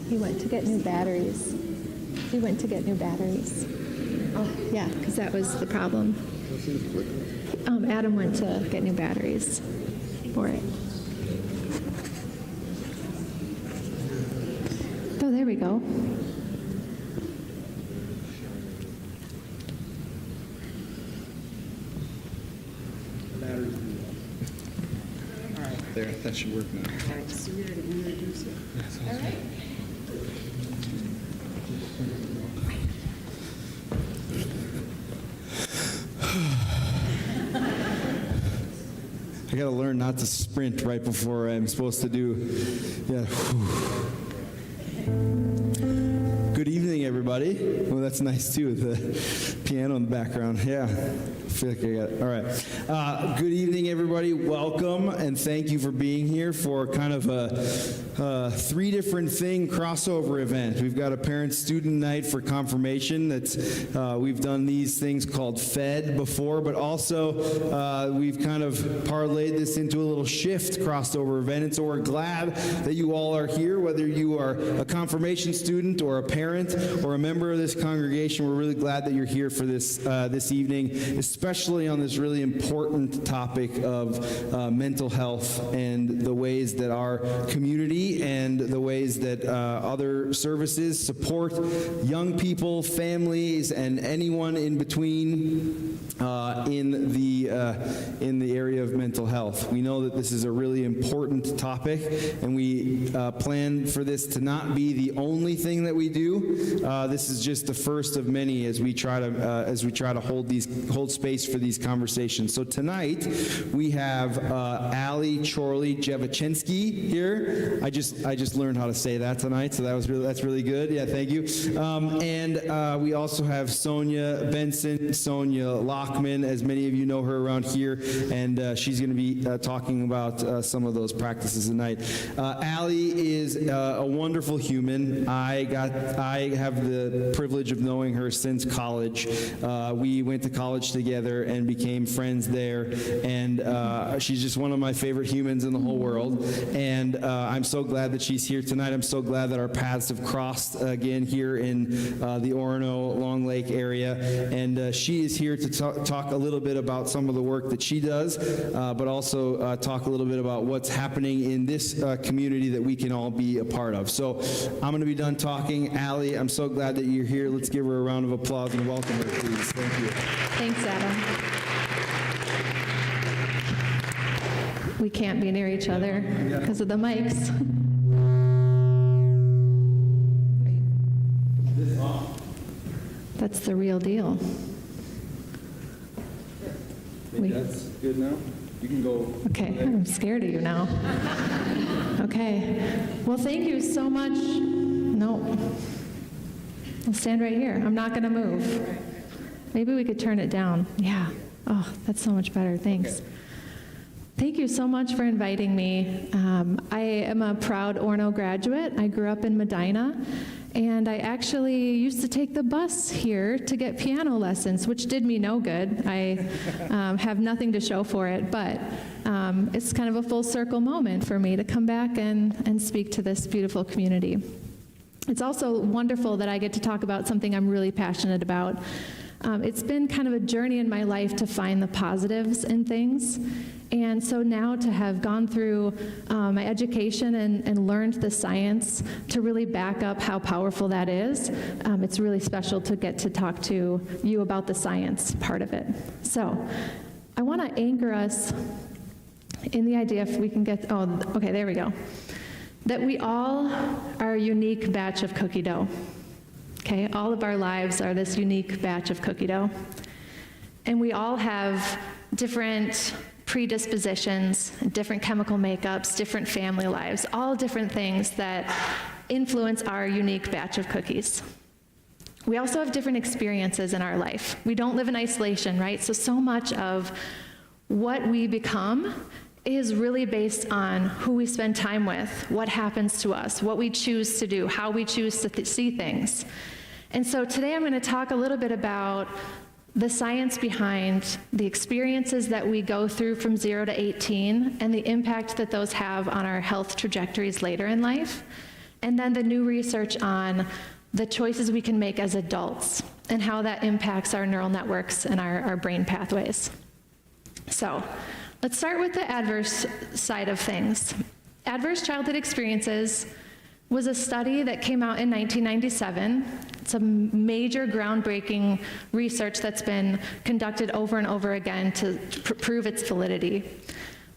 He went to get new batteries. He went to get new batteries. Oh, yeah, because that was the problem. Adam went to get new batteries for it. Oh, there we go. All right. There, that should work now. All right, so you're going to introduce it. Yes, All right. I gotta learn not to sprint right before I'm supposed to do. Yeah. Good evening, everybody. Well, that's nice too, with the piano in the background. Yeah, I feel like I got it. All right. Good evening, everybody. Welcome, and thank you for being here for kind of a three different thing crossover event. We've got a parent-student night for confirmation. We've done these things called Fed before, but also we've kind of parlayed this into a little shift crossover event. And so we're glad that you all are here, whether you are a confirmation student or a parent or a member of this congregation. We're really glad that you're here for this this evening, especially on this really important topic of mental health and the ways that our community and the ways that other services support young people, families, and anyone in between in the area of mental health. We know that this is a really important topic, and we plan for this to not be the only thing that we do. This is just the first of many as we try to hold space for these conversations. So tonight we have Allie Chorley Jevachensky here. I just learned how to say that tonight, so that's really good. Yeah, thank you. And we also have Sonja Benson, Sonia Lockman, as many of you know her around here, and she's going to be talking about some of those practices tonight. Allie is a wonderful human. I have the privilege of knowing her since college. We went to college together and became friends there, and she's just one of my favorite humans in the whole world, and I'm so glad that she's here tonight. I'm so glad that our paths have crossed again here in the Orono Long Lake area, and she is here to talk a little bit about some of the work that she does, but also talk a little bit about what's happening in this community that we can all be a part of. So I'm going to be done talking. Allie, I'm so glad that you're here. Let's give her a round of applause and welcome her, please. Thank you. Thanks, Adam. We can't be near each other because of the mics. That's the real deal. That's good now. You can go. Okay, I'm scared of you now. Okay. Well, thank you so much. No. I'll stand right here. I'm not going to move. Maybe we could turn it down. Yeah. Oh, that's so much better. Thanks. Okay. Thank you so much for inviting me. I am a proud Orono graduate. I grew up in Medina, and I actually used to take the bus here to get piano lessons, which did me no good. I have nothing to show for it, but it's kind of a full circle moment for me to come back and speak to this beautiful community. It's also wonderful that I get to talk about something I'm really passionate about. It's been kind of a journey in my life to find the positives in things. And so now to have gone through my education and learned the science to really back up how powerful that is, it's really special to get to talk to you about the science part of it. So I want to anchor us in the idea, if we can get, okay, there we go, that we all are a unique batch of cookie dough. Okay, all of our lives are this unique batch of cookie dough. And we all have different predispositions, different chemical makeups, different family lives, all different things that influence our unique batch of cookies. We also have different experiences in our life. We don't live in isolation, right? So much of what we become is really based on who we spend time with, what happens to us, what we choose to do, how we choose to see things. And so today I'm going to talk a little bit about the science behind the experiences that we go through from 0 to 18 and the impact that those have on our health trajectories later in life, And then the new research on the choices we can make as adults and how that impacts our neural networks and our brain pathways. So let's start with the adverse side of things. Adverse childhood experiences was a study that came out in 1997. It's a major groundbreaking research that's been conducted over and over again to prove its validity.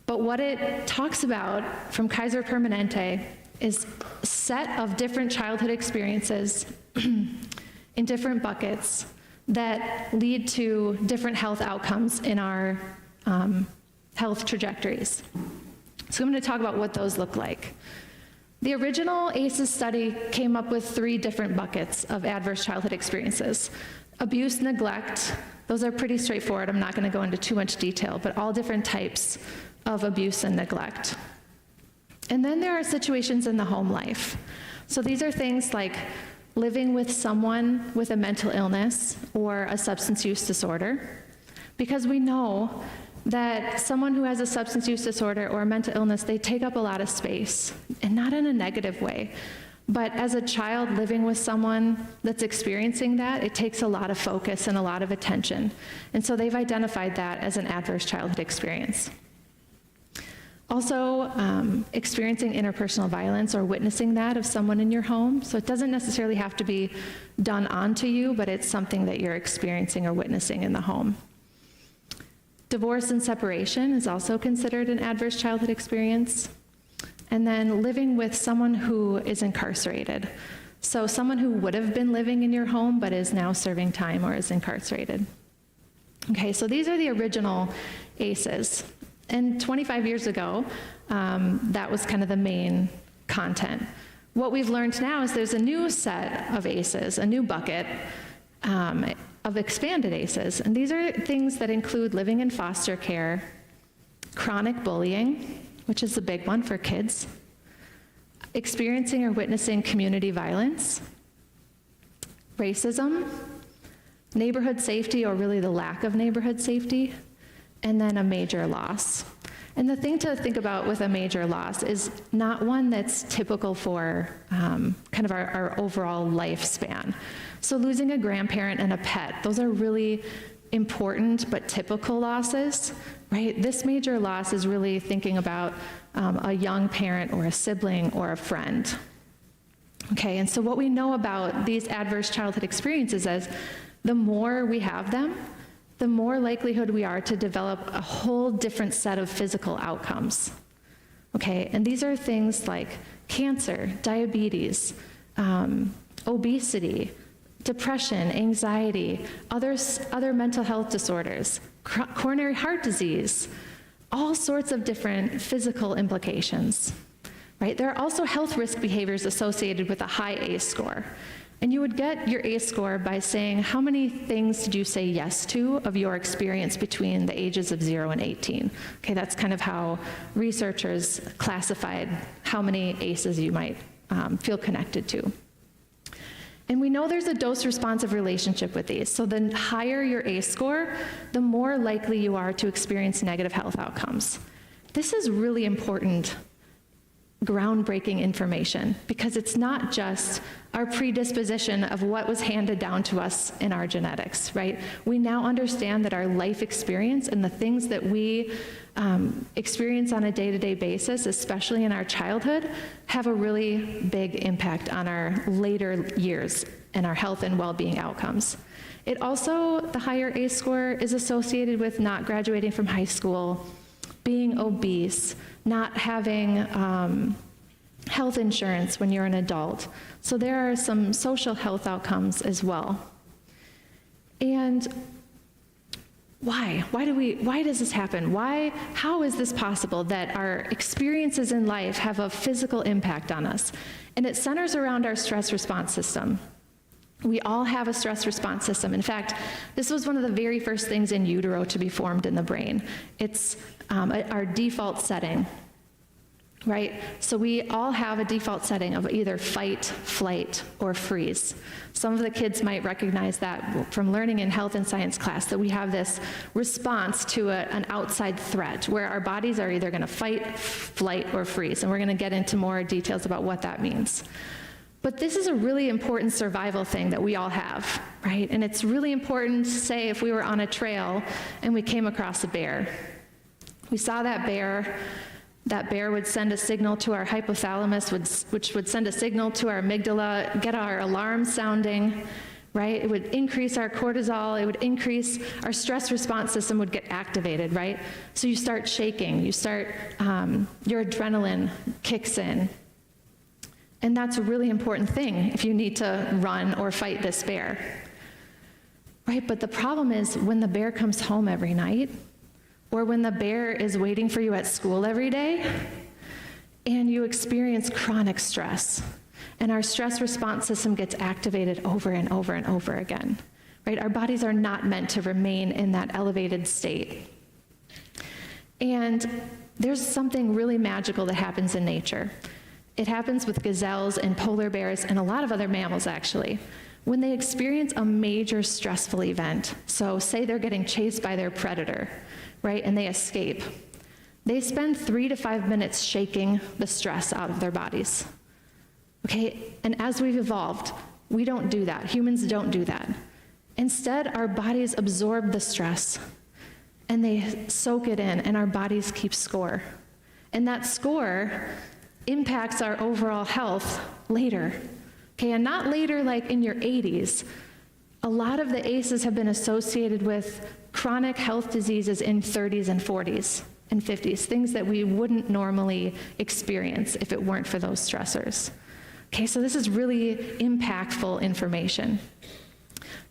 But what it talks about from Kaiser Permanente is a set of different childhood experiences in different buckets that lead to different health outcomes in our health trajectories. So I'm going to talk about what those look like. The original ACEs study came up with 3 different buckets of adverse childhood experiences. Abuse, neglect, those are pretty straightforward. I'm not going to go into too much detail, but all different types of abuse and neglect. And then there are situations in the home life. So these are things like living with someone with a mental illness or a substance use disorder, because we know that someone who has a substance use disorder or a mental illness, they take up a lot of space, and not in a negative way. But as a child living with someone that's experiencing that, it takes a lot of focus and a lot of attention. And so they've identified that as an adverse childhood experience. Also, experiencing interpersonal violence or witnessing that of someone in your home. So it doesn't necessarily have to be done onto you, but it's something that you're experiencing or witnessing in the home. Divorce and separation is also considered an adverse childhood experience. And then living with someone who is incarcerated. So someone who would have been living in your home but is now serving time or is incarcerated. Okay, so these are the original ACEs. And 25 years ago, that was kind of the main content. What we've learned now is there's a new set of ACEs, a new bucket, of expanded ACEs. And these are things that include living in foster care, chronic bullying, which is the big one for kids, experiencing or witnessing community violence, racism, neighborhood safety, or really the lack of neighborhood safety, and then a major loss. And the thing to think about with a major loss is not one that's typical for kind of our overall lifespan. So losing a grandparent and a pet, those are really important but typical losses, right? This major loss is really thinking about a young parent or a sibling or a friend. Okay, and so what we know about these adverse childhood experiences is the more we have them, the more likelihood we are to develop a whole different set of physical outcomes. Okay, and these are things like cancer, diabetes, obesity, depression, anxiety, other mental health disorders, coronary heart disease, all sorts of different physical implications, right? There are also health risk behaviors associated with a high ACE score. And you would get your ACE score by saying, how many things did you say yes to of your experience between the ages of 0 and 18? Okay, that's kind of how researchers classified how many ACEs you might feel connected to. And we know there's a dose-responsive relationship with these. So the higher your ACE score, the more likely you are to experience negative health outcomes. This is really important, groundbreaking information, because it's not just our predisposition of what was handed down to us in our genetics, right? We now understand that our life experience and the things that we experience on a day-to-day basis, especially in our childhood, have a really big impact on our later years and our health and well-being outcomes. It also, the higher ACE score is associated with not graduating from high school, being obese, not having health insurance when you're an adult. So there are some social health outcomes as well. And why? Why does this happen? How is this possible that our experiences in life have a physical impact on us? And it centers around our stress response system. We all have a stress response system. In fact, this was one of the very first things in utero to be formed in the brain. It's our default setting. right? So we all have a default setting of either fight, flight, or freeze. Some of the kids might recognize that from learning in health and science class, that we have this response to an outside threat where our bodies are either going to fight, flight, or freeze. And we're going to get into more details about what that means. But this is a really important survival thing that we all have, right? And it's really important, say, if we were on a trail and we came across a bear. We saw that bear would send a signal to our hypothalamus, which would send a signal to our amygdala, get our alarm sounding, right? It would increase our cortisol, it would increase our stress response system would get activated, right? So you start shaking, your adrenaline kicks in. And that's a really important thing if you need to run or fight this bear, right? But the problem is when the bear comes home every night, or when the bear is waiting for you at school every day, and you experience chronic stress, and our stress response system gets activated over and over and over again, right? Our bodies are not meant to remain in that elevated state. And there's something really magical that happens in nature. It happens with gazelles and polar bears and a lot of other mammals, actually. When they experience a major stressful event, so say they're getting chased by their predator, right, and they escape, they spend 3 to 5 minutes shaking the stress out of their bodies. Okay, and as we've evolved, we don't do that. Humans don't do that. Instead, our bodies absorb the stress, and they soak it in, and our bodies keep score. And that score impacts our overall health later. Okay, and not later like in your 80s. A lot of the ACEs have been associated with chronic health diseases in 30s and 40s and 50s, things that we wouldn't normally experience if it weren't for those stressors. Okay, so this is really impactful information.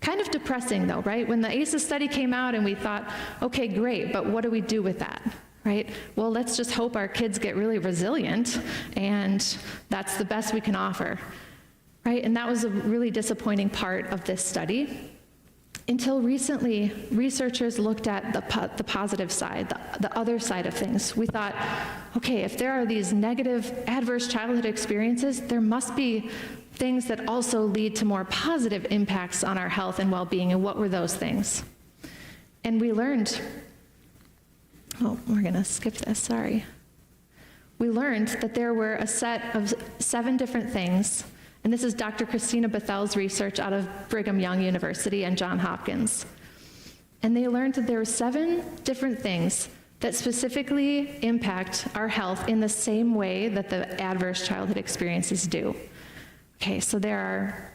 Kind of depressing though, right? When the ACEs study came out and we thought, okay, great, but what do we do with that? Right? Well, let's just hope our kids get really resilient, and that's the best we can offer. Right? And that was a really disappointing part of this study. Until recently, researchers looked at the positive side, the other side of things. We thought, okay, if there are these negative adverse childhood experiences, there must be things that also lead to more positive impacts on our health and well-being, and what were those things? And we learned, we're gonna skip this, sorry. We learned that there were a set of 7 different things, and this is Dr. Christina Bethel's research out of Brigham Young University and Johns Hopkins. And they learned that there were 7 different things that specifically impact our health in the same way that the adverse childhood experiences do. Okay, so there are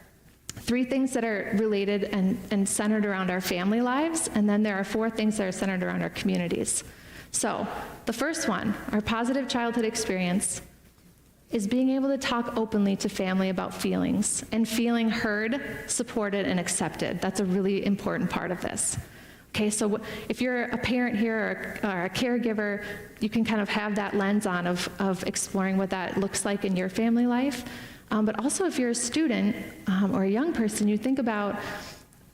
3 things that are related and centered around our family lives, and then there are 4 things that are centered around our communities. So the first one, our positive childhood experience, is being able to talk openly to family about feelings and feeling heard, supported, and accepted. That's a really important part of this. Okay, so if you're a parent here or a caregiver, you can kind of have that lens on of exploring what that looks like in your family life. But also if you're a student or a young person, you think about,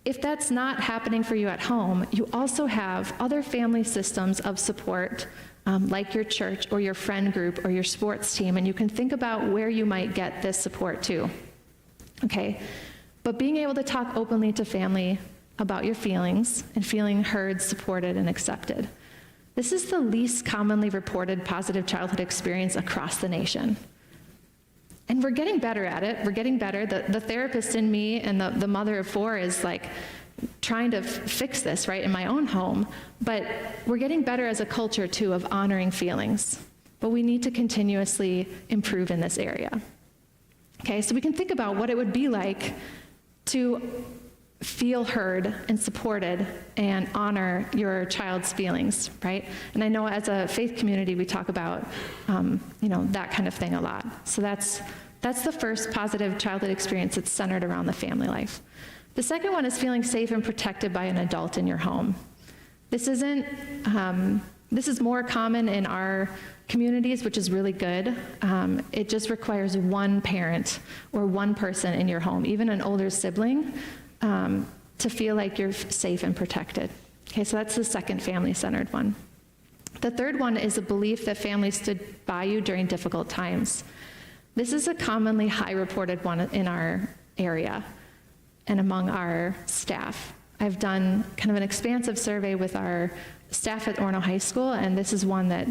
if that's not happening for you at home, you also have other family systems of support, like your church or your friend group or your sports team, and you can think about where you might get this support too. Okay, but being able to talk openly to family about your feelings and feeling heard, supported, and accepted. This is the least commonly reported positive childhood experience across the nation. And we're getting better at it. We're getting better. The therapist in me and the mother of 4 is like trying to fix this, right, in my own home. But we're getting better as a culture, too, of honoring feelings. But we need to continuously improve in this area. Okay, so we can think about what it would be like to feel heard and supported and honor your child's feelings, right? And I know as a faith community, we talk about, that kind of thing a lot. So that's the first positive childhood experience that's centered around the family life. The second one is feeling safe and protected by an adult in your home. This is more common in our communities, which is really good. It just requires one parent or one person in your home, even an older sibling, to feel like you're safe and protected. Okay, so that's the second family-centered one. The third one is a belief that families stood by you during difficult times. This is a commonly high reported one in our area and among our staff. I've done kind of an expansive survey with our staff at Orono High School, and this is one that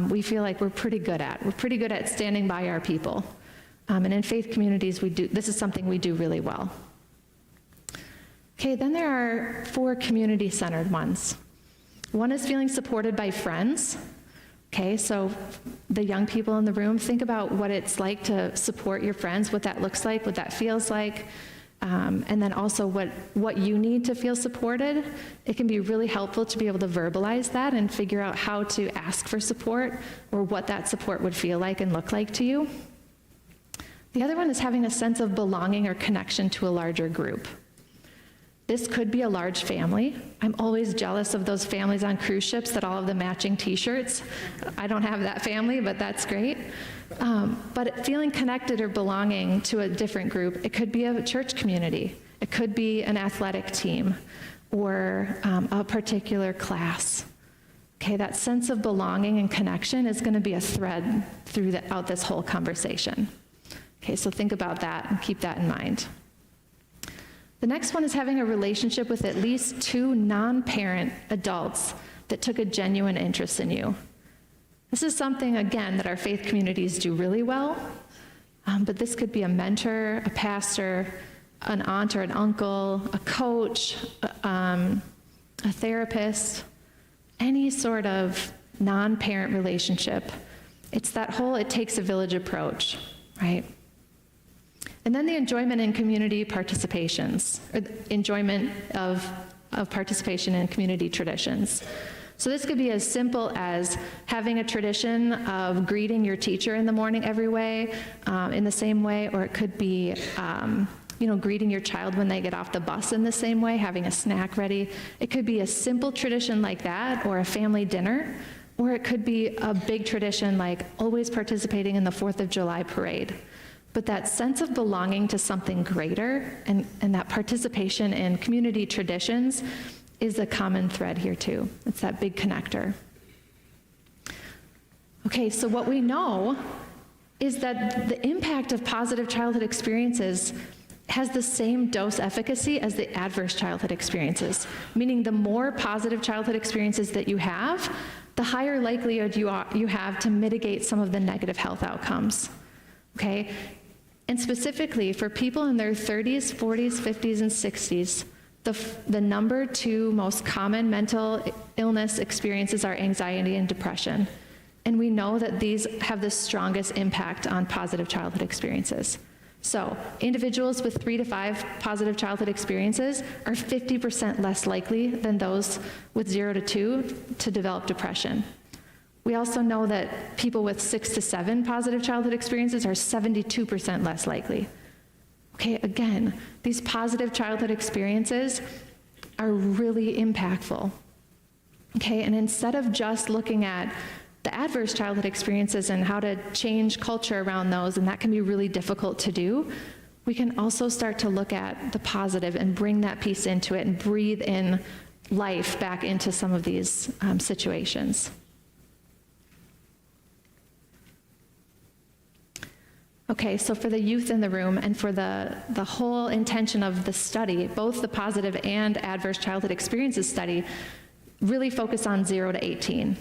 we feel like we're pretty good at. We're pretty good at standing by our people. And in faith communities, this is something we do really well. Okay, then there are 4 community-centered ones. One is feeling supported by friends. Okay, so the young people in the room, think about what it's like to support your friends, what that looks like, what that feels like, and then also what you need to feel supported. It can be really helpful to be able to verbalize that and figure out how to ask for support or what that support would feel like and look like to you. The other one is having a sense of belonging or connection to a larger group. This could be a large family. I'm always jealous of those families on cruise ships that all have the matching t-shirts. I don't have that family, but that's great. But feeling connected or belonging to a different group, it could be a church community. It could be an athletic team or a particular class. Okay, that sense of belonging and connection is going to be a thread throughout this whole conversation. Okay, so think about that and keep that in mind. The next one is having a relationship with at least 2 non-parent adults that took a genuine interest in you. This is something, again, that our faith communities do really well, but this could be a mentor, a pastor, an aunt or an uncle, a coach, a therapist, any sort of non-parent relationship. It's that whole it takes a village approach, right? And then the enjoyment in community participations, or the enjoyment of participation in community traditions. So this could be as simple as having a tradition of greeting your teacher in the morning every way, in the same way, or it could be greeting your child when they get off the bus in the same way, having a snack ready. It could be a simple tradition like that, or a family dinner, or it could be a big tradition like always participating in the 4th of July parade. But that sense of belonging to something greater and that participation in community traditions is a common thread here too. It's that big connector. Okay, so what we know is that the impact of positive childhood experiences has the same dose efficacy as the adverse childhood experiences, meaning the more positive childhood experiences that you have, the higher likelihood you have to mitigate some of the negative health outcomes. Okay? And specifically for people in their 30s, 40s, 50s, and 60s, the number 2 most common mental illness experiences are anxiety and depression. And we know that these have the strongest impact on positive childhood experiences. So individuals with 3 to 5 positive childhood experiences are 50% less likely than those with 0 to 2 to develop depression. We also know that people with 6 to 7 positive childhood experiences are 72% less likely. Okay, again, these positive childhood experiences are really impactful. Okay, and instead of just looking at the adverse childhood experiences and how to change culture around those, and that can be really difficult to do, we can also start to look at the positive and bring that piece into it and breathe in life back into some of these situations. Okay, so for the youth in the room and for the whole intention of the study, both the positive and adverse childhood experiences study really focus on 0 to 18,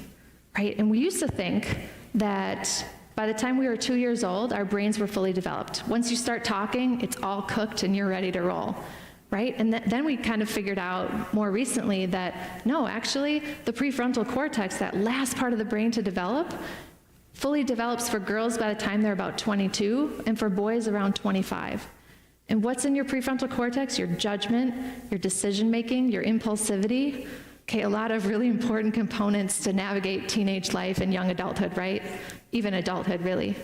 right? And we used to think that by the time we were 2 years old, our brains were fully developed. Once you start talking, it's all cooked and you're ready to roll, right? And then we kind of figured out more recently that no, actually, the prefrontal cortex, that last part of the brain to develop, fully develops for girls by the time they're about 22, and for boys around 25. And what's in your prefrontal cortex? Your judgment, your decision-making, your impulsivity. Okay, a lot of really important components to navigate teenage life and young adulthood, right? Even adulthood, really.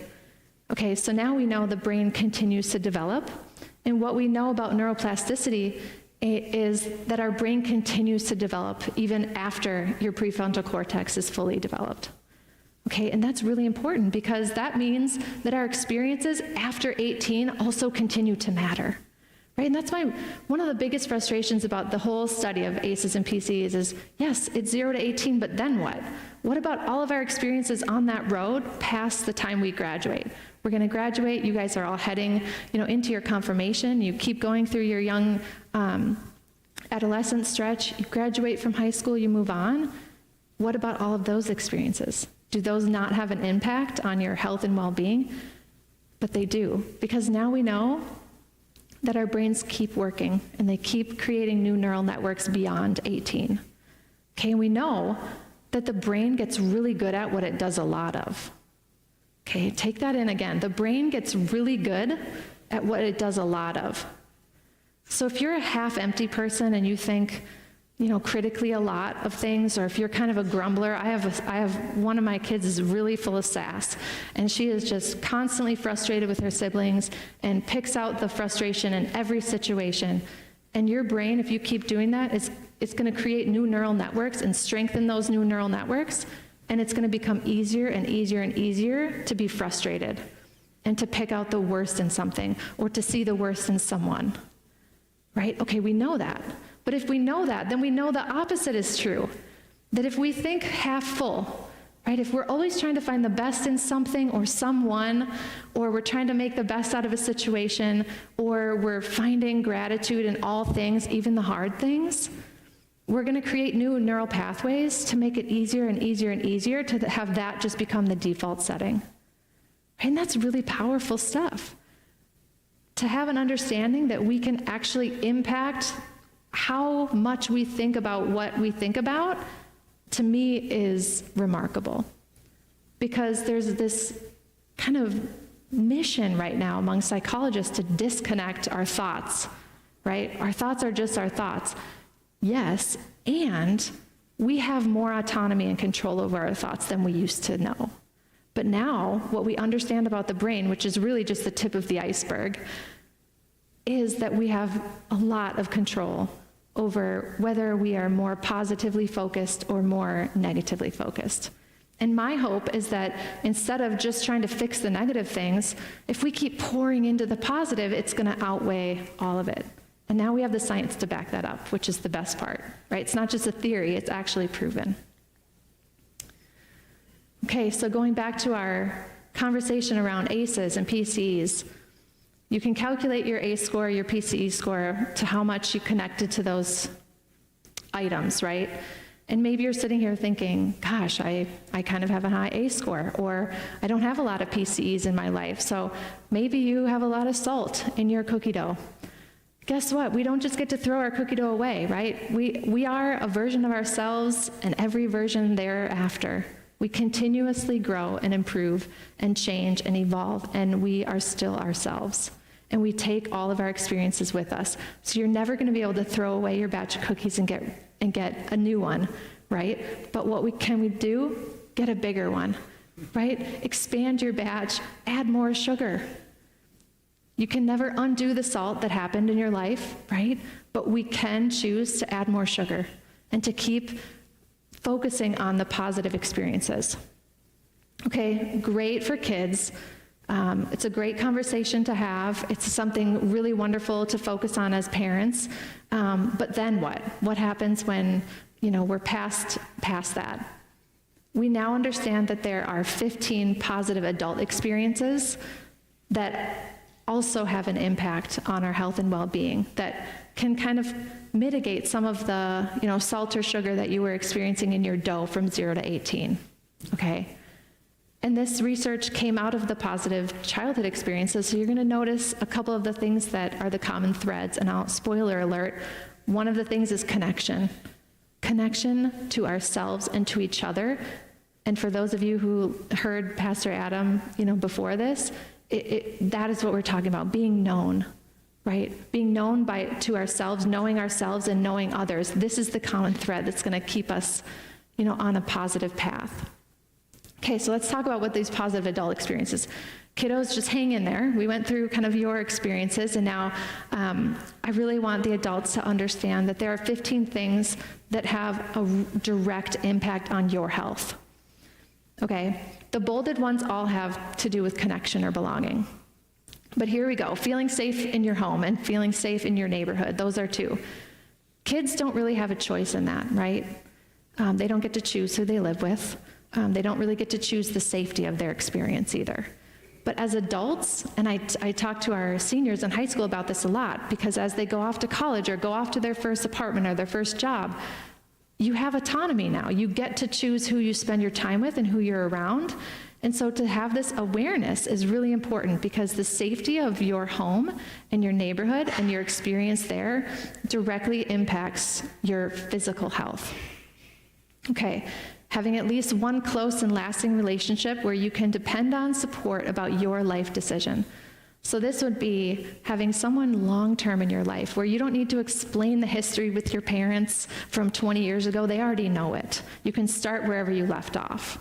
Okay, so now we know the brain continues to develop, and what we know about neuroplasticity is that our brain continues to develop even after your prefrontal cortex is fully developed. Okay, and that's really important because that means that our experiences after 18 also continue to matter, right? And that's why one of the biggest frustrations about the whole study of ACEs and PCEs is, yes, it's 0 to 18, but then what? What about all of our experiences on that road past the time we graduate? We're going to graduate. You guys are all heading, into your confirmation. You keep going through your young adolescent stretch. You graduate from high school. You move on. What about all of those experiences? Do those not have an impact on your health and well-being? But they do, because now we know that our brains keep working and they keep creating new neural networks beyond 18. Okay, and we know that the brain gets really good at what it does a lot of. Okay, take that in again. The brain gets really good at what it does a lot of. So if you're a half-empty person and you think, critically a lot of things, or if you're kind of a grumbler, I have one of my kids is really full of sass, and she is just constantly frustrated with her siblings and picks out the frustration in every situation. And your brain, if you keep doing that, it's going to create new neural networks and strengthen those new neural networks. And it's going to become easier and easier and easier to be frustrated and to pick out the worst in something or to see the worst in someone, right? Okay, we know that. But if we know that, then we know the opposite is true. That if we think half full, right? If we're always trying to find the best in something or someone, or we're trying to make the best out of a situation, or we're finding gratitude in all things, even the hard things, we're going to create new neural pathways to make it easier and easier and easier to have that just become the default setting. And that's really powerful stuff. To have an understanding that we can actually impact how much we think about what we think about, to me, is remarkable. Because there's this kind of mission right now among psychologists to disconnect our thoughts, right? Our thoughts are just our thoughts. Yes, and we have more autonomy and control over our thoughts than we used to know. But now, what we understand about the brain, which is really just the tip of the iceberg, is that we have a lot of control over whether we are more positively focused or more negatively focused. And my hope is that instead of just trying to fix the negative things, if we keep pouring into the positive, it's going to outweigh all of it. And now we have the science to back that up, which is the best part, right? It's not just a theory, it's actually proven. Okay, so going back to our conversation around ACEs and PCEs, you can calculate your ACE score, your PCE score, to how much you connected to those items, right? And maybe you're sitting here thinking, gosh, I kind of have a high ACE score, or I don't have a lot of PCEs in my life, so maybe you have a lot of salt in your cookie dough. Guess what? We don't just get to throw our cookie dough away, right? We are a version of ourselves, and every version thereafter. We continuously grow and improve and change and evolve, and we are still ourselves. And we take all of our experiences with us. So you're never going to be able to throw away your batch of cookies and get a new one, right? But what can we do? Get a bigger one, right? Expand your batch, add more sugar. You can never undo the salt that happened in your life, right? But we can choose to add more sugar and to keep focusing on the positive experiences. Okay, great for kids. It's a great conversation to have. It's something really wonderful to focus on as parents. But then what? What happens when, we're past that? We now understand that there are 15 positive adult experiences that also have an impact on our health and well-being, that can kind of mitigate some of the, salt or sugar that you were experiencing in your dough from 0 to 18, okay? And this research came out of the positive childhood experiences, so you're going to notice a couple of the things that are the common threads, and spoiler alert, one of the things is connection. Connection to ourselves and to each other. And for those of you who heard Pastor Adam, before this, that is what we're talking about, being known, right? Being known to ourselves, knowing ourselves and knowing others. This is the common thread that's going to keep us, on a positive path. Okay, so let's talk about what these positive adult experiences. Kiddos, just hang in there. We went through kind of your experiences, and now I really want the adults to understand that there are 15 things that have a direct impact on your health. Okay, the bolded ones all have to do with connection or belonging. But here we go, feeling safe in your home and feeling safe in your neighborhood. Those are two. Kids don't really have a choice in that, right? They don't get to choose who they live with. They don't really get to choose the safety of their experience either. But as adults, and I talk to our seniors in high school about this a lot, because as they go off to college or go off to their first apartment or their first job, you have autonomy now. You get to choose who you spend your time with and who you're around. And so to have this awareness is really important, because the safety of your home and your neighborhood and your experience there directly impacts your physical health. Okay, having at least one close and lasting relationship where you can depend on support about your life decision. So this would be having someone long-term in your life where you don't need to explain the history with your parents from 20 years ago. They already know it. You can start wherever you left off.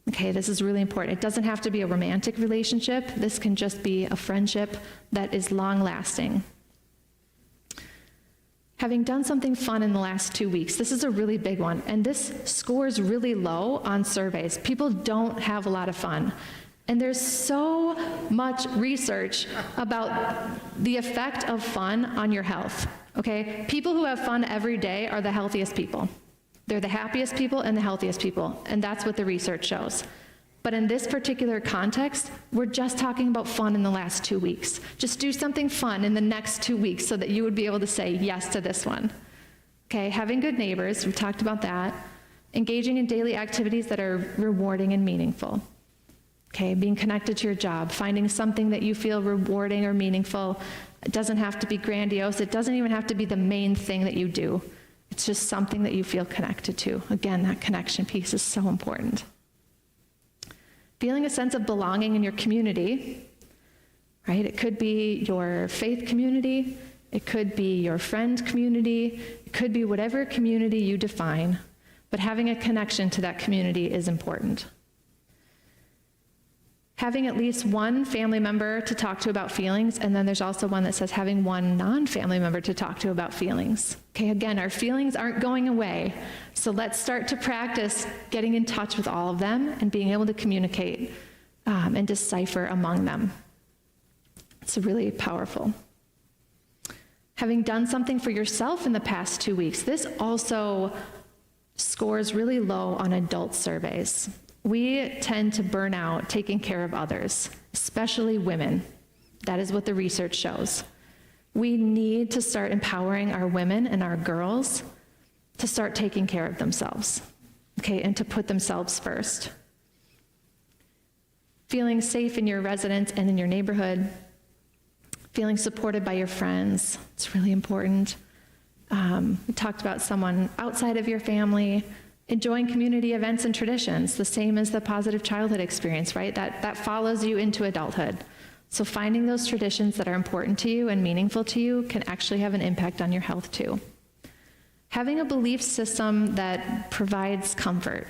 Okay, this is really important. It doesn't have to be a romantic relationship. This can just be a friendship that is long-lasting. Having done something fun in the last 2 weeks, this is a really big one, and this scores really low on surveys. People don't have a lot of fun. And there's so much research about the effect of fun on your health, okay? People who have fun every day are the healthiest people. They're the happiest people and the healthiest people, and that's what the research shows. But in this particular context, we're just talking about fun in the last 2 weeks. Just do something fun in the next 2 weeks so that you would be able to say yes to this one. Okay, having good neighbors, we talked about that. Engaging in daily activities that are rewarding and meaningful. Okay, being connected to your job, finding something that you feel rewarding or meaningful. It doesn't have to be grandiose. It doesn't even have to be the main thing that you do. It's just something that you feel connected to. Again, that connection piece is so important. Feeling a sense of belonging in your community, right? It could be your faith community. It could be your friend community. It could be whatever community you define. But having a connection to that community is important. Having at least one family member to talk to about feelings, and then there's also one that says having one non-family member to talk to about feelings. Okay, again, our feelings aren't going away, so let's start to practice getting in touch with all of them and being able to communicate and decipher among them. It's really powerful. Having done something for yourself in the past 2 weeks, this also scores really low on adult surveys. We tend to burn out taking care of others, especially women. That is what the research shows. We need to start empowering our women and our girls to start taking care of themselves, okay, and to put themselves first. Feeling safe in your residence and in your neighborhood, feeling supported by your friends, it's really important. We talked about someone outside of your family, enjoying community events and traditions, the same as the positive childhood experience, right? That follows you into adulthood. So finding those traditions that are important to you and meaningful to you can actually have an impact on your health too. Having a belief system that provides comfort.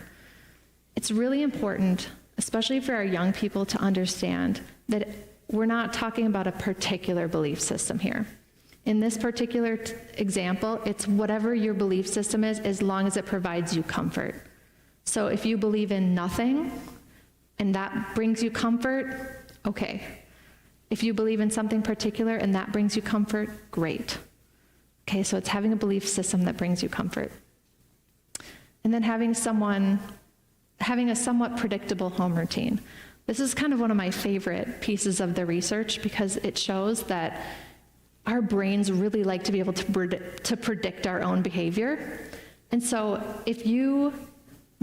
It's really important, especially for our young people, to understand that we're not talking about a particular belief system here. In this particular example, it's whatever your belief system is, as long as it provides you comfort. So if you believe in nothing and that brings you comfort, okay. If you believe in something particular and that brings you comfort, great. Okay, so it's having a belief system that brings you comfort. And then having a somewhat predictable home routine. This is kind of one of my favorite pieces of the research, because it shows that our brains really like to be able to predict our own behavior. And so if you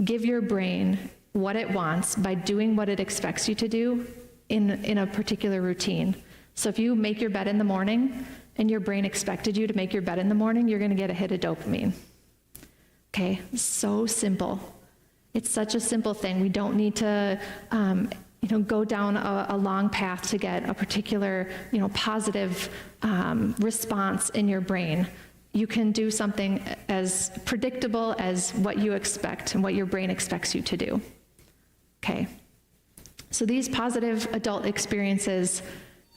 give your brain what it wants by doing what it expects you to do in a particular routine. So if you make your bed in the morning and your brain expected you to make your bed in the morning, you're going to get a hit of dopamine. Okay, so simple. It's such a simple thing. We don't need to go down a long path to get a particular, positive response in your brain. You can do something as predictable as what you expect and what your brain expects you to do. Okay. So these positive adult experiences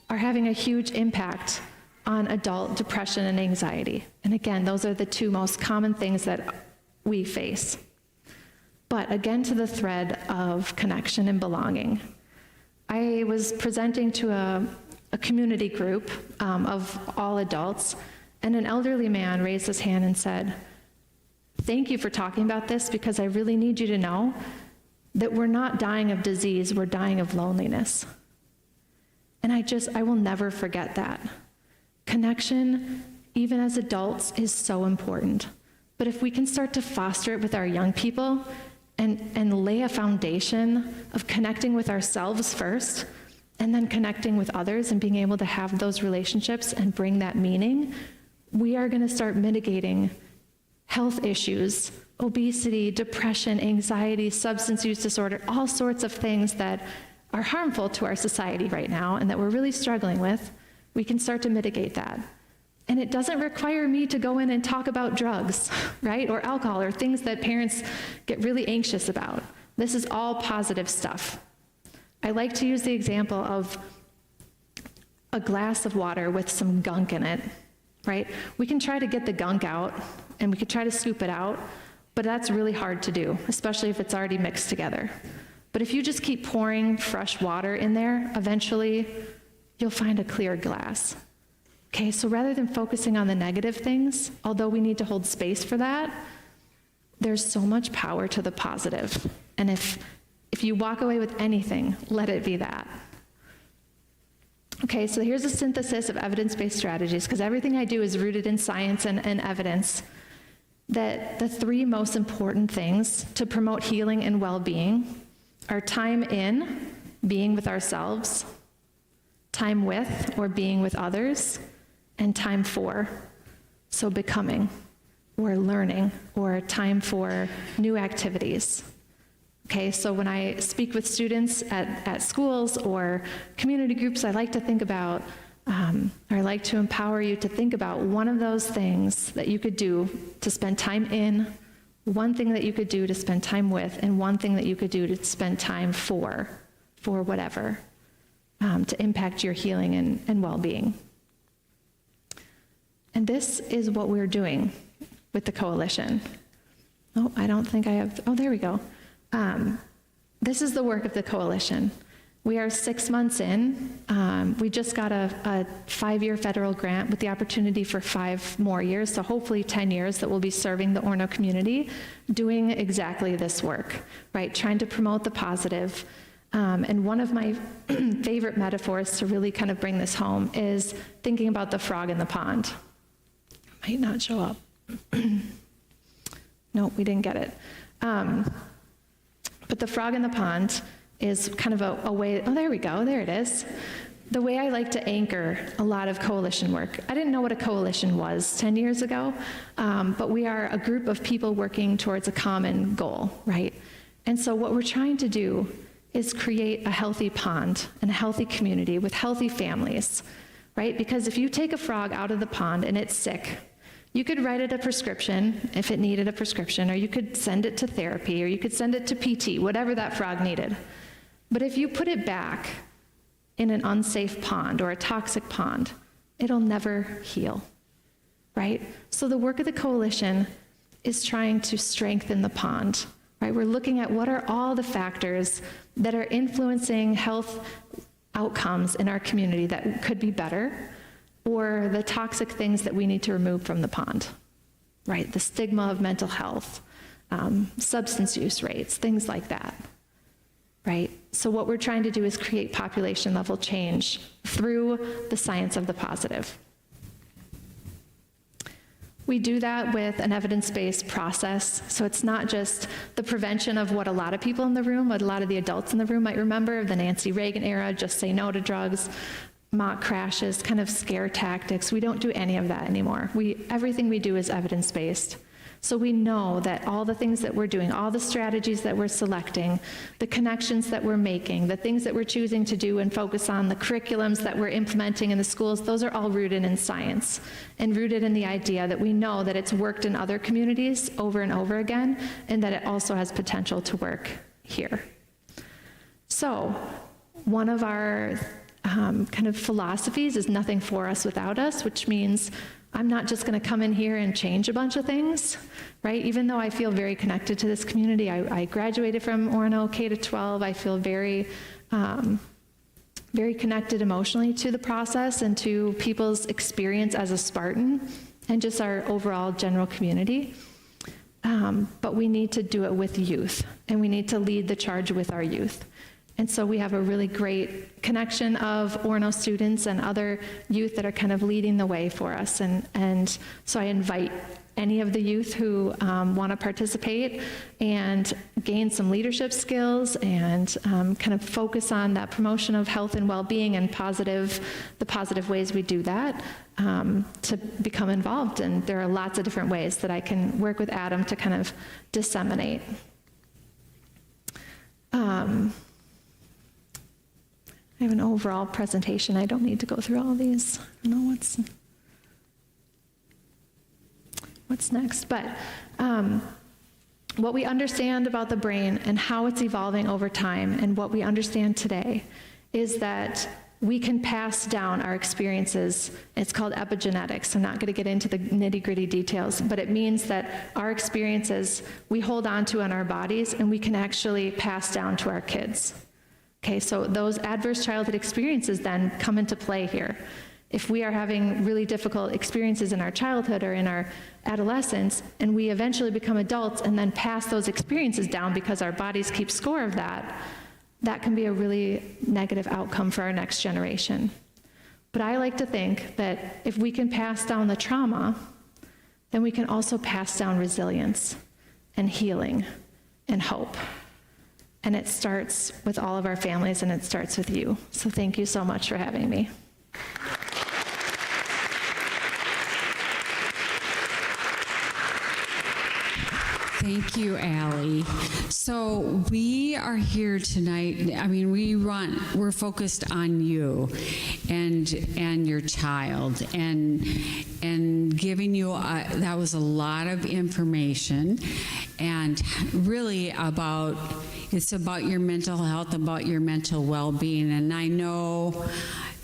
are having a huge impact on adult depression and anxiety. And again, those are the two most common things that we face. But again, to the thread of connection and belonging. I was presenting to a community group of all adults, and an elderly man raised his hand and said, "Thank you for talking about this, because I really need you to know that we're not dying of disease, we're dying of loneliness." And I will never forget that. Connection, even as adults, is so important. But if we can start to foster it with our young people and lay a foundation of connecting with ourselves first, and then connecting with others and being able to have those relationships and bring that meaning, we are going to start mitigating health issues, obesity, depression, anxiety, substance use disorder, all sorts of things that are harmful to our society right now and that we're really struggling with. We can start to mitigate that. And it doesn't require me to go in and talk about drugs, right? Or alcohol, or things that parents get really anxious about. This is all positive stuff. I like to use the example of a glass of water with some gunk in it, right? We can try to get the gunk out, and we could try to scoop it out, but that's really hard to do, especially if it's already mixed together. But if you just keep pouring fresh water in there, eventually you'll find a clear glass. Okay, so rather than focusing on the negative things, although we need to hold space for that, there's so much power to the positive. And if you walk away with anything, let it be that. Okay, so here's a synthesis of evidence-based strategies, because everything I do is rooted in science and evidence, that the three most important things to promote healing and well-being are time in, being with ourselves, time with, or being with others, and time for, so becoming, or learning, or time for new activities. Okay, so when I speak with students at schools or community groups, I like to think about, or I like to empower you to think about one of those things that you could do to spend time in, one thing that you could do to spend time with, and one thing that you could do to spend time for whatever, to impact your healing and well-being. And this is what we're doing with the coalition. Oh, I don't think I have, oh, there we go. This is the work of the coalition. We are 6 months in. We just got a 5-year federal grant with the opportunity for 5 more years, so hopefully 10 years that we'll be serving the Orono community, doing exactly this work, right? Trying to promote the positive. And one of my favorite metaphors to really kind of bring this home is thinking about the frog in the pond. Might not show up. No, we didn't get it. But the frog in the pond is kind of a way, oh, there we go, there it is. The way I like to anchor a lot of coalition work. I didn't know what a coalition was 10 years ago, but we are a group of people working towards a common goal, right? And so what we're trying to do is create a healthy pond and a healthy community with healthy families, right? Because if you take a frog out of the pond and it's sick, you could write it a prescription if it needed a prescription, or you could send it to therapy, or you could send it to PT, whatever that frog needed. But if you put it back in an unsafe pond or a toxic pond, it'll never heal, right? So the work of the coalition is trying to strengthen the pond, right? We're looking at what are all the factors that are influencing health outcomes in our community that could be better, or the toxic things that we need to remove from the pond, right? The stigma of mental health, substance use rates, things like that, right? So what we're trying to do is create population level change through the science of the positive. We do that with an evidence-based process, so it's not just the prevention of what a lot of people in the room, what a lot of the adults in the room might remember of the Nancy Reagan era, just say no to drugs, mock crashes, kind of scare tactics. We don't do any of that anymore. Everything we do is evidence-based. So we know that all the things that we're doing, all the strategies that we're selecting, the connections that we're making, the things that we're choosing to do and focus on, the curriculums that we're implementing in the schools, those are all rooted in science and rooted in the idea that we know that it's worked in other communities over and over again, and that it also has potential to work here. So one of our kind of philosophies is nothing for us without us, which means I'm not just going to come in here and change a bunch of things, right? Even though I feel very connected to this community, I graduated from Orono K-12. I feel very very connected emotionally to the process and to people's experience as a Spartan and just our overall general community. But we need to do it with youth, and we need to lead the charge with our youth. And so we have a really great connection of Orono students and other youth that are kind of leading the way for us. And so I invite any of the youth who want to participate and gain some leadership skills and kind of focus on that promotion of health and well-being and the positive ways we do that, to become involved. And there are lots of different ways that I can work with Adam to kind of disseminate. I have an overall presentation. I don't need to go through all these. I don't know what's next. But what we understand about the brain and how it's evolving over time, and what we understand today, is that we can pass down our experiences. It's called epigenetics. I'm not going to get into the nitty-gritty details, but it means that our experiences we hold on to in our bodies, and we can actually pass down to our kids. Okay, so those adverse childhood experiences then come into play here. If we are having really difficult experiences in our childhood or in our adolescence, and we eventually become adults and then pass those experiences down because our bodies keep score of that, that can be a really negative outcome for our next generation. But I like to think that if we can pass down the trauma, then we can also pass down resilience and healing and hope. And it starts with all of our families, and it starts with you. So thank you so much for having me. Thank you, Allie. So we are here tonight. I mean, we're focused on you and your child, and giving you that was a lot of information, and really it's about your mental health, about your mental well-being. And I know,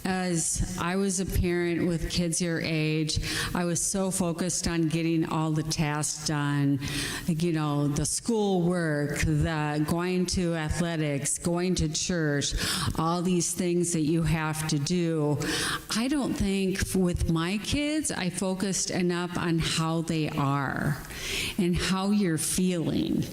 as I was a parent with kids your age, I was so focused on getting all the tasks done, the school work, the going to athletics, going to church, all these things that you have to do. I don't think with my kids I focused enough on how they are and how you're feeling.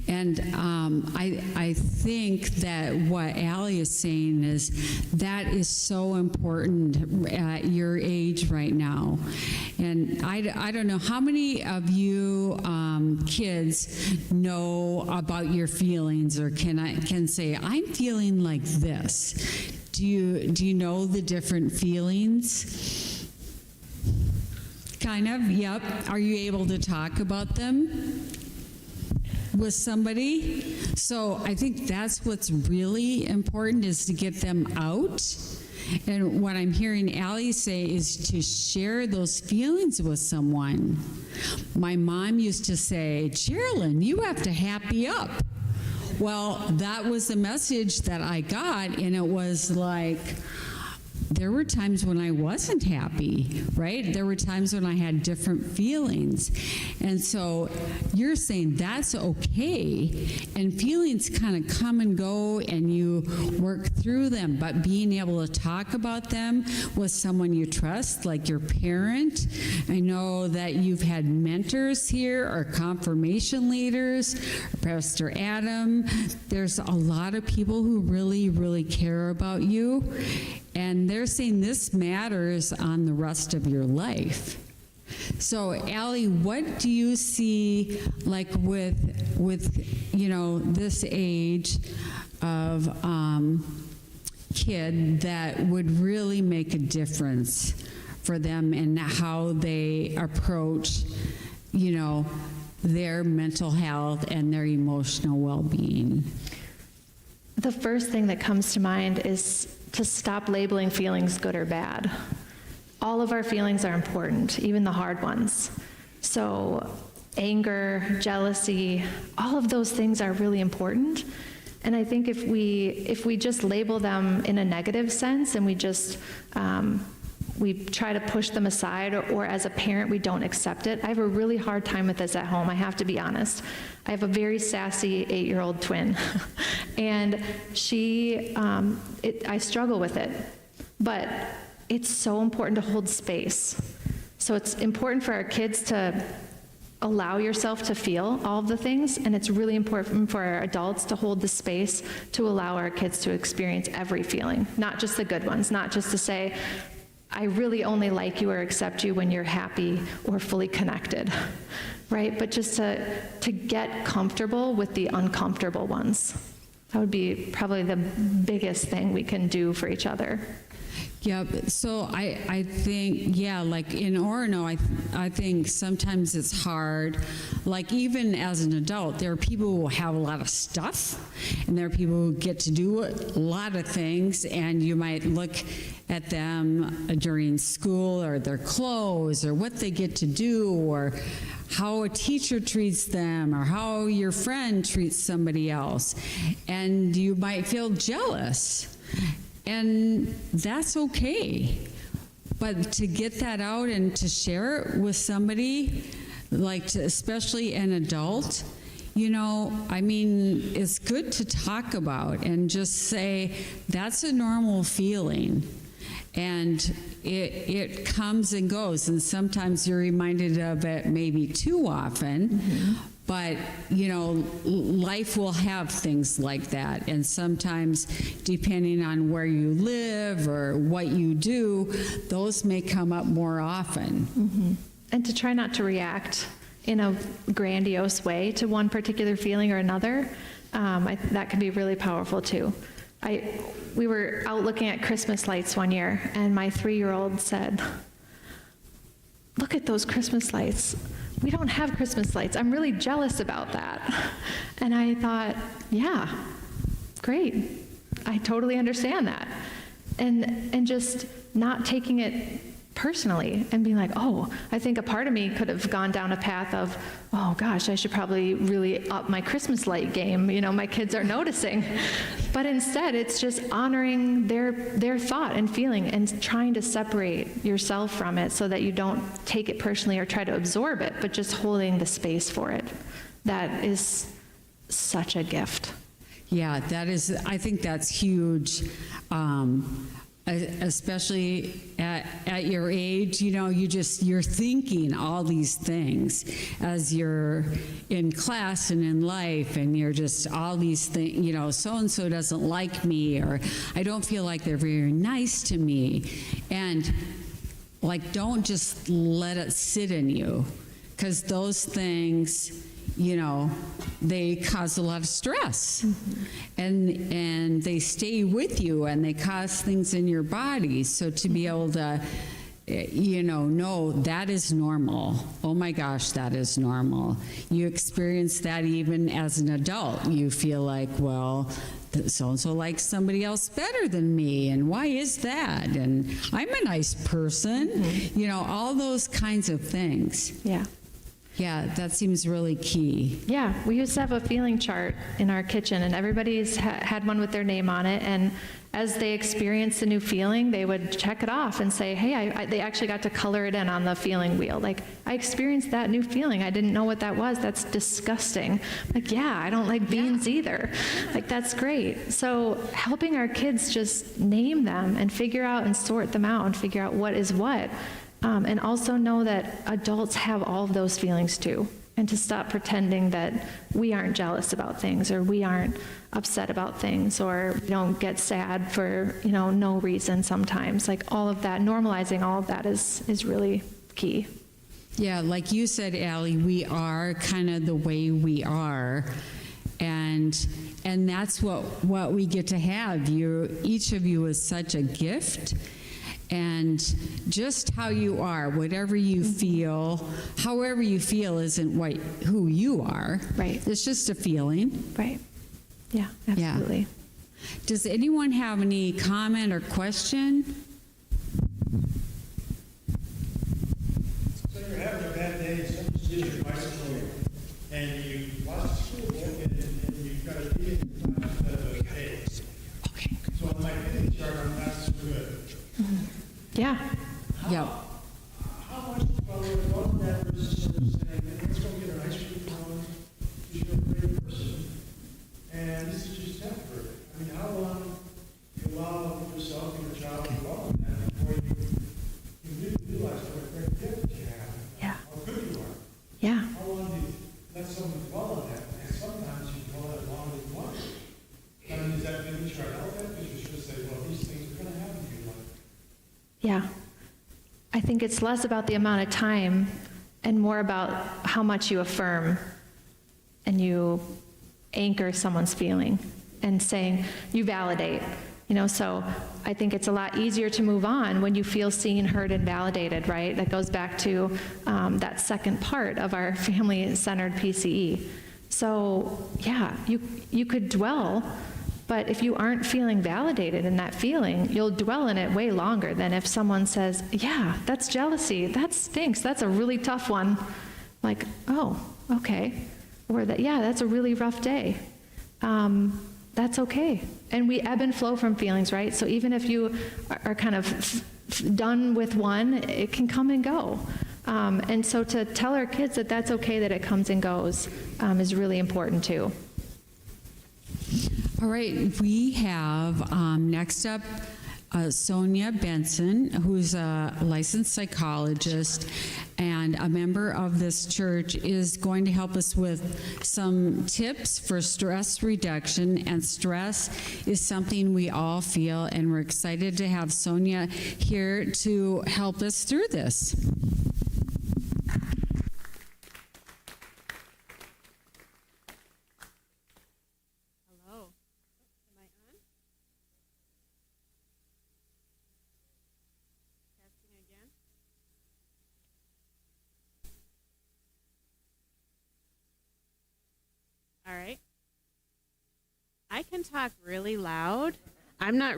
And I think that what Allie is saying is that is so important at your age right now. And I don't know, how many of you kids know about your feelings, or can say, I'm feeling like this? Do you know the different feelings? Kind of, yep. Are you able to talk about them with somebody? So I think that's what's really important, is to get them out. And what I'm hearing Allie say is to share those feelings with someone. My mom used to say, Sherilyn, you have to happy up. Well, that was the message that I got, and it was like, there were times when I wasn't happy, right? There were times when I had different feelings. And so you're saying that's okay, and feelings kind of come and go, and you work through them, but being able to talk about them with someone you trust, like your parent. I know that you've had mentors here, or confirmation leaders, or Pastor Adam. There's a lot of people who really, really care about you. And they're saying this matters on the rest of your life. So, Allie, what do you see, like with this age of kid, that would really make a difference for them in how they approach, their mental health and their emotional well-being? The first thing that comes to mind is to stop labeling feelings good or bad. All of our feelings are important, even the hard ones. So anger, jealousy, all of those things are really important. And I think if we just label them in a negative sense, and we just we try to push them aside, or as a parent, we don't accept it. I have a really hard time with this at home, I have to be honest. I have a very sassy 8-year-old twin, and I struggle with it, but it's so important to hold space. So it's important for our kids to allow yourself to feel all of the things, and it's really important for our adults to hold the space to allow our kids to experience every feeling, not just the good ones, not just to say, I really only like you or accept you when you're happy or fully connected, right? But just to get comfortable with the uncomfortable ones. That would be probably the biggest thing we can do for each other. Yeah, so I think, yeah, like in Orono, I think sometimes it's hard, like even as an adult, there are people who have a lot of stuff, and there are people who get to do a lot of things, and you might look at them during school, or their clothes, or what they get to do, or how a teacher treats them, or how your friend treats somebody else, and you might feel jealous. And that's okay. But to get that out and to share it with somebody, like especially an adult, you know, I mean, it's good to talk about and just say, that's a normal feeling. And it comes and goes, and sometimes you're reminded of it maybe too often. Mm-hmm. But, you know, life will have things like that. And sometimes, depending on where you live or what you do, those may come up more often. Mm-hmm. And to try not to react in a grandiose way to one particular feeling or another, that can be really powerful too. We were out looking at Christmas lights one year, and my 3-year-old said, "Look at those Christmas lights. We don't have Christmas lights. I'm really jealous about that." And I thought, yeah, great. I totally understand that. And just not taking it personally and being like, oh, I think a part of me could have gone down a path of, oh gosh, I should probably really up my Christmas light game. You know, my kids are noticing. But instead, it's just honoring their thought and feeling and trying to separate yourself from it so that you don't take it personally or try to absorb it, but just holding the space for it. That is such a gift. Yeah, that is, I think that's huge. Especially at your age, you know, you're thinking all these things as you're in class and in life, and you're just all these things, you know, so-and-so doesn't like me, or I don't feel like they're very nice to me. And like, don't just let it sit in you, because those things, you know, they cause a lot of stress. Mm-hmm. and they stay with you, and they cause things in your body. So to be able to, you know that is normal. Oh my gosh, that is normal. You experience that even as an adult. You feel like, well, so-and-so likes somebody else better than me, and why is that? And I'm a nice person. Mm-hmm. You know, all those kinds of things. Yeah. Yeah, that seems really key. Yeah, we used to have a feeling chart in our kitchen, and everybody's had one with their name on it, and as they experienced a new feeling, they would check it off and say, hey, they actually got to color it in on the feeling wheel. Like, I experienced that new feeling. I didn't know what that was. That's disgusting. Like, yeah, I don't like beans either. Like, that's great. So helping our kids just name them and figure out and sort them out and figure out what is what. And also know that adults have all of those feelings too, and to stop pretending that we aren't jealous about things, or we aren't upset about things, or we don't get sad for, you know, no reason sometimes. Like, all of that, normalizing all of that is really key. Yeah, like you said, Allie, we are kind of the way we are, and that's what we get to have. Each of you is such a gift. And just how you are, whatever you feel, however you feel isn't who you are. Right. It's just a feeling. Right. Yeah, absolutely. Yeah. Does anyone have any comment or question? So you're having a bad day, someone's using your bicycle, and you lost the school book, and you've got to be in the class instead of a day. Okay. So on my feeling chart, I'm not so good. Yeah. versus sort of saying, hey, let's go get an ice cream cone, because you're a great person, and this is just temporary. I mean, how long do you allow yourself and your child to dwell on that before you really realize what a great gift you have, Yeah. how good you are? Yeah. How long do you let someone dwell on that? And sometimes you dwell on it longer than you want. I mean, is that maybe try to help that? Because you're supposed to say, well, these things are going to happen to you. Yeah. I think it's less about the amount of time and more about how much you affirm and you anchor someone's feeling and saying, you validate. So I think it's a lot easier to move on when you feel seen, heard, and validated, right? That goes back to that second part of our family-centered PCE. So yeah, you could dwell, but if you aren't feeling validated in that feeling, you'll dwell in it way longer than if someone says, yeah, that's jealousy, that stinks, that's a really tough one. Like, oh, okay. Or that, yeah, that's a really rough day. That's okay. And we ebb and flow from feelings, right? So even if you are kind of done with one, it can come and go. And so to tell our kids that that's okay that it comes and goes is really important too. All right, we have next up Sonja Benson, who's a licensed psychologist and a member of this church, is going to help us with some tips for stress reduction. And stress is something we all feel, and we're excited to have Sonja here to help us through this. Hello. Am I on? Testing again. All right. I can talk really loud. I'm not.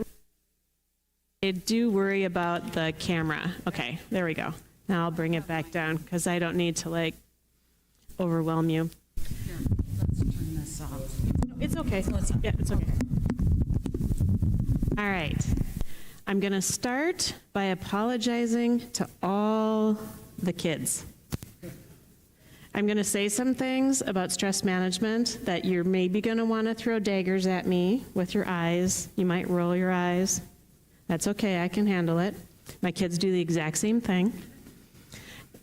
I do worry about the camera. Okay, there we go. Now I'll bring it back down because I don't need to overwhelm you. Here, let's turn this off. It's okay. Yeah, it's okay. All right. I'm going to start by apologizing to all the kids. I'm going to say some things about stress management that you're maybe going to want to throw daggers at me with your eyes. You might roll your eyes. That's okay. I can handle it. My kids do the exact same thing.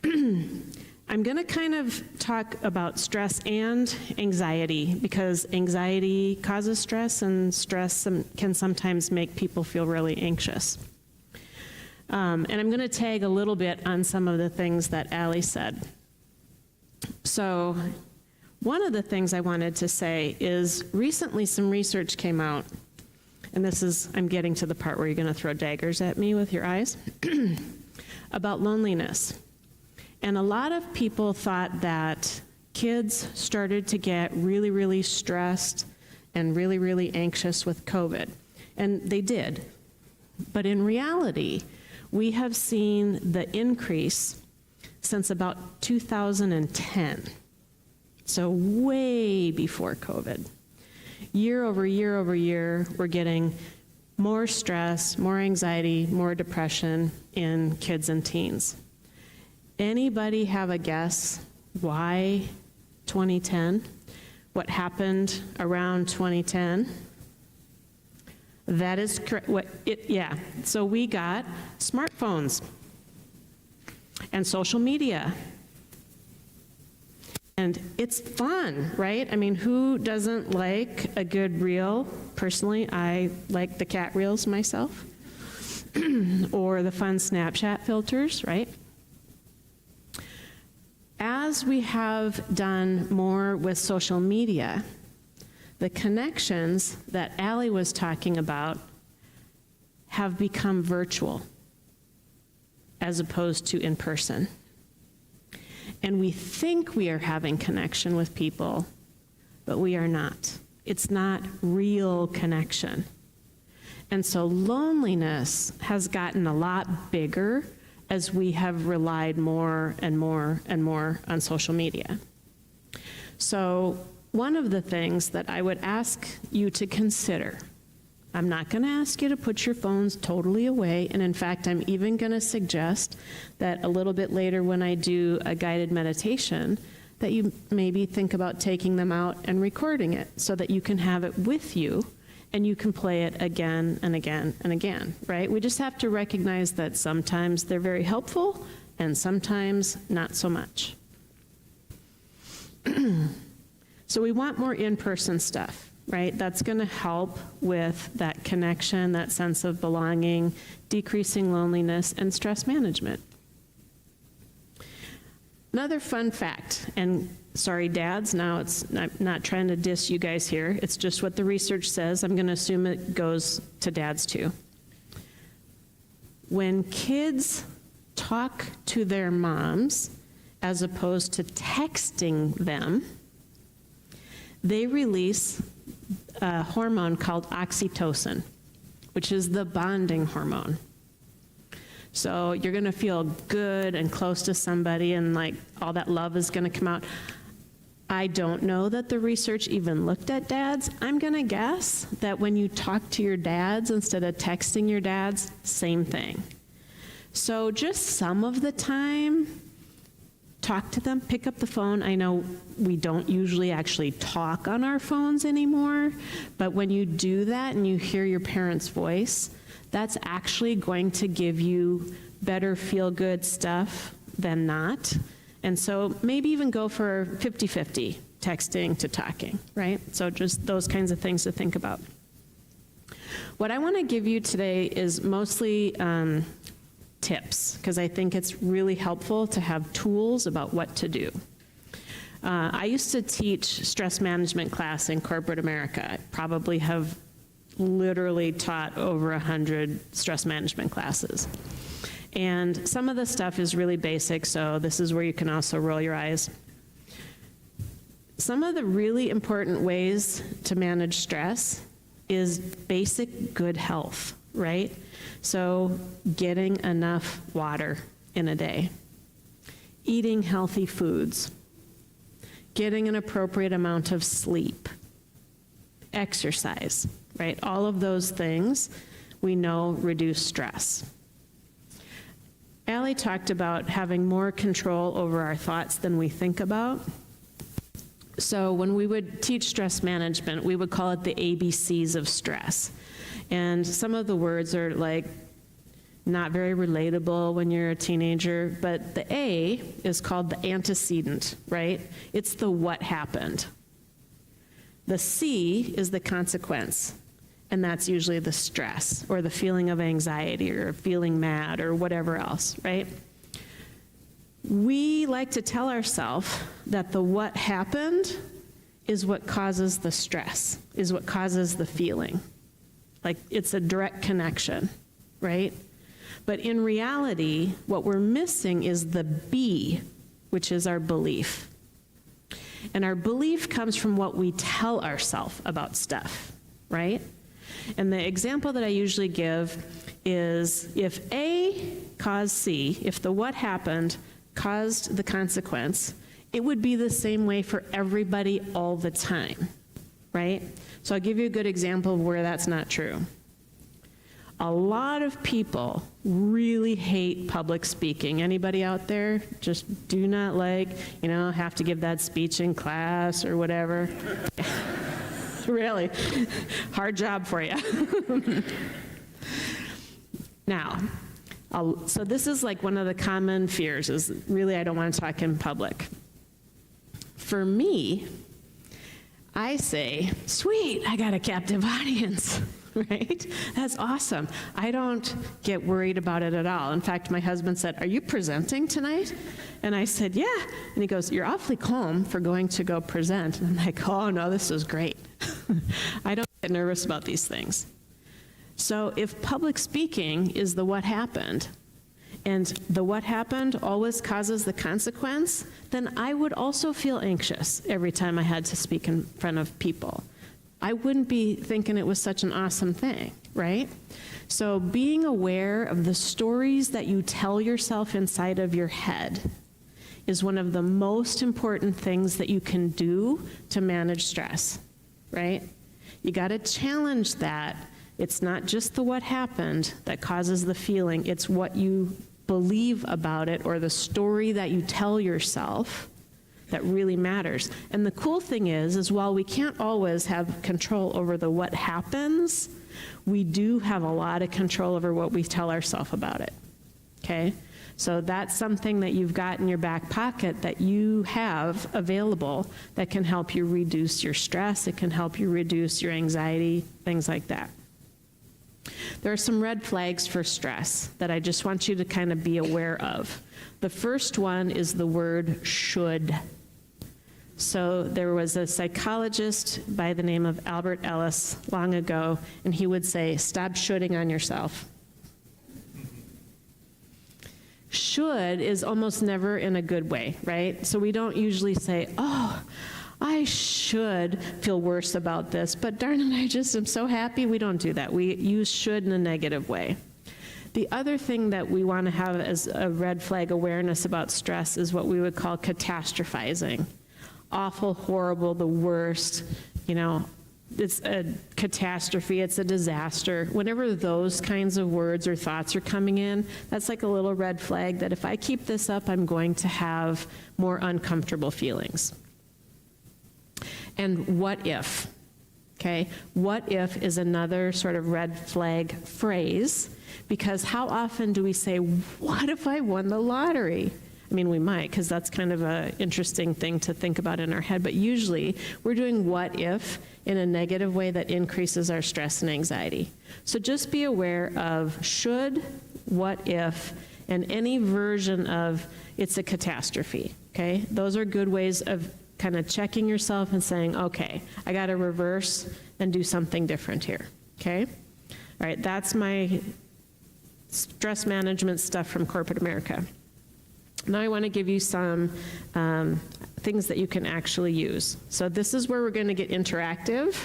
I'm going to kind of talk about stress and anxiety because anxiety causes stress and stress can sometimes make people feel really anxious. And I'm going to tag a little bit on some of the things that Allie said. So one of the things I wanted to say is recently some research came out, and I'm getting to the part where you're going to throw daggers at me with your eyes, about loneliness. And a lot of people thought that kids started to get really, really stressed and really, really anxious with COVID. And they did. But in reality, we have seen the increase since about 2010. So way before COVID. Year over year over year, we're getting more stress, more anxiety, more depression in kids and teens. Anybody have a guess why 2010? What happened around 2010? That is correct. Yeah. So we got smartphones and social media. And it's fun, right? I mean, who doesn't like a good reel? Personally, I like the cat reels myself. Or the fun Snapchat filters, right? As we have done more with social media, the connections that Allie was talking about have become virtual as opposed to in person. And we think we are having connection with people, but we are not. It's not real connection. And so loneliness has gotten a lot bigger as we have relied more and more and more on social media. So one of the things that I would ask you to consider I'm not going to ask you to put your phones totally away. And in fact, I'm even going to suggest that a little bit later when I do a guided meditation, that you maybe think about taking them out and recording it so that you can have it with you and you can play it again and again and again, right? We just have to recognize that sometimes they're very helpful and sometimes not so much. So we want more in-person stuff, right? That's going to help with that connection, that sense of belonging, decreasing loneliness, and stress management. Another fun fact, and sorry dads, now it's not trying to diss you guys here, it's just what the research says. I'm going to assume it goes to dads too. When kids talk to their moms as opposed to texting them, they release a hormone called oxytocin, which is the bonding hormone. So you're going to feel good and close to somebody and like all that love is going to come out. I don't know that the research even looked at dads. I'm going to guess that when you talk to your dads instead of texting your dads, same thing. So just some of the time, talk to them, pick up the phone. I know we don't usually actually talk on our phones anymore, but when you do that and you hear your parent's voice, that's actually going to give you better feel-good stuff than not. And so maybe even go for 50-50, texting to talking, right? So just those kinds of things to think about. What I want to give you today is mostly tips, because I think it's really helpful to have tools about what to do. I used to teach stress management class in corporate America. I probably have literally taught over 100 stress management classes. And some of the stuff is really basic, so this is where you can also roll your eyes. Some of the really important ways to manage stress is basic good health, right? So getting enough water in a day, eating healthy foods, getting an appropriate amount of sleep, exercise, right? All of those things we know reduce stress. Allie talked about having more control over our thoughts than we think about. So when we would teach stress management, we would call it the ABCs of stress. And some of the words are like not very relatable when you're a teenager, but the A is called the antecedent, right? It's the what happened. The C is the consequence, and that's usually the stress or the feeling of anxiety or feeling mad or whatever else, right? We like to tell ourselves that the what happened is what causes the stress, is what causes the feeling. Like it's a direct connection, right? But in reality, what we're missing is the B, which is our belief. And our belief comes from what we tell ourselves about stuff, right? And the example that I usually give is if A caused C, if the what happened caused the consequence, it would be the same way for everybody all the time, right? So I'll give you a good example of where that's not true. A lot of people really hate public speaking. Anybody out there just do not like, have to give that speech in class or whatever? Really, hard job for you. Now, so this is like one of the common fears is really I don't want to talk in public. For me, I say, sweet, I got a captive audience, right? That's awesome. I don't get worried about it at all. In fact, my husband said, are you presenting tonight? And I said, yeah. And he goes, you're awfully calm for going to go present. And I'm like, oh no, this is great. I don't get nervous about these things. So if public speaking is the what happened, and the what happened always causes the consequence, then I would also feel anxious every time I had to speak in front of people. I wouldn't be thinking it was such an awesome thing, right? So being aware of the stories that you tell yourself inside of your head is one of the most important things that you can do to manage stress, right? You got to challenge that. It's not just the what happened that causes the feeling, it's what you believe about it or the story that you tell yourself that really matters. And the cool thing is while we can't always have control over the what happens, we do have a lot of control over what we tell ourselves about it, okay? So that's something that you've got in your back pocket that you have available that can help you reduce your stress, it can help you reduce your anxiety, things like that. There are some red flags for stress that I just want you to kind of be aware of. The first one is the word should. So there was a psychologist by the name of Albert Ellis long ago, and he would say, stop shoulding on yourself. Should is almost never in a good way, right? So we don't usually say, oh, I should feel worse about this, but darn it, I just am so happy. We don't do that. We use should in a negative way. The other thing that we want to have as a red flag awareness about stress is what we would call catastrophizing. Awful, horrible, the worst, you know, it's a catastrophe, it's a disaster. Whenever those kinds of words or thoughts are coming in, that's like a little red flag that if I keep this up, I'm going to have more uncomfortable feelings. And what if? Okay, what if is another sort of red flag phrase, because how often do we say, what if I won the lottery? I mean, we might, because that's kind of an interesting thing to think about in our head, but usually we're doing what if in a negative way that increases our stress and anxiety. So just be aware of should, what if, and any version of it's a catastrophe, okay? Those are good ways of kind of checking yourself and saying, okay, I got to reverse and do something different here, okay? All right, that's my stress management stuff from corporate America. Now I want to give you some things that you can actually use. So this is where we're going to get interactive,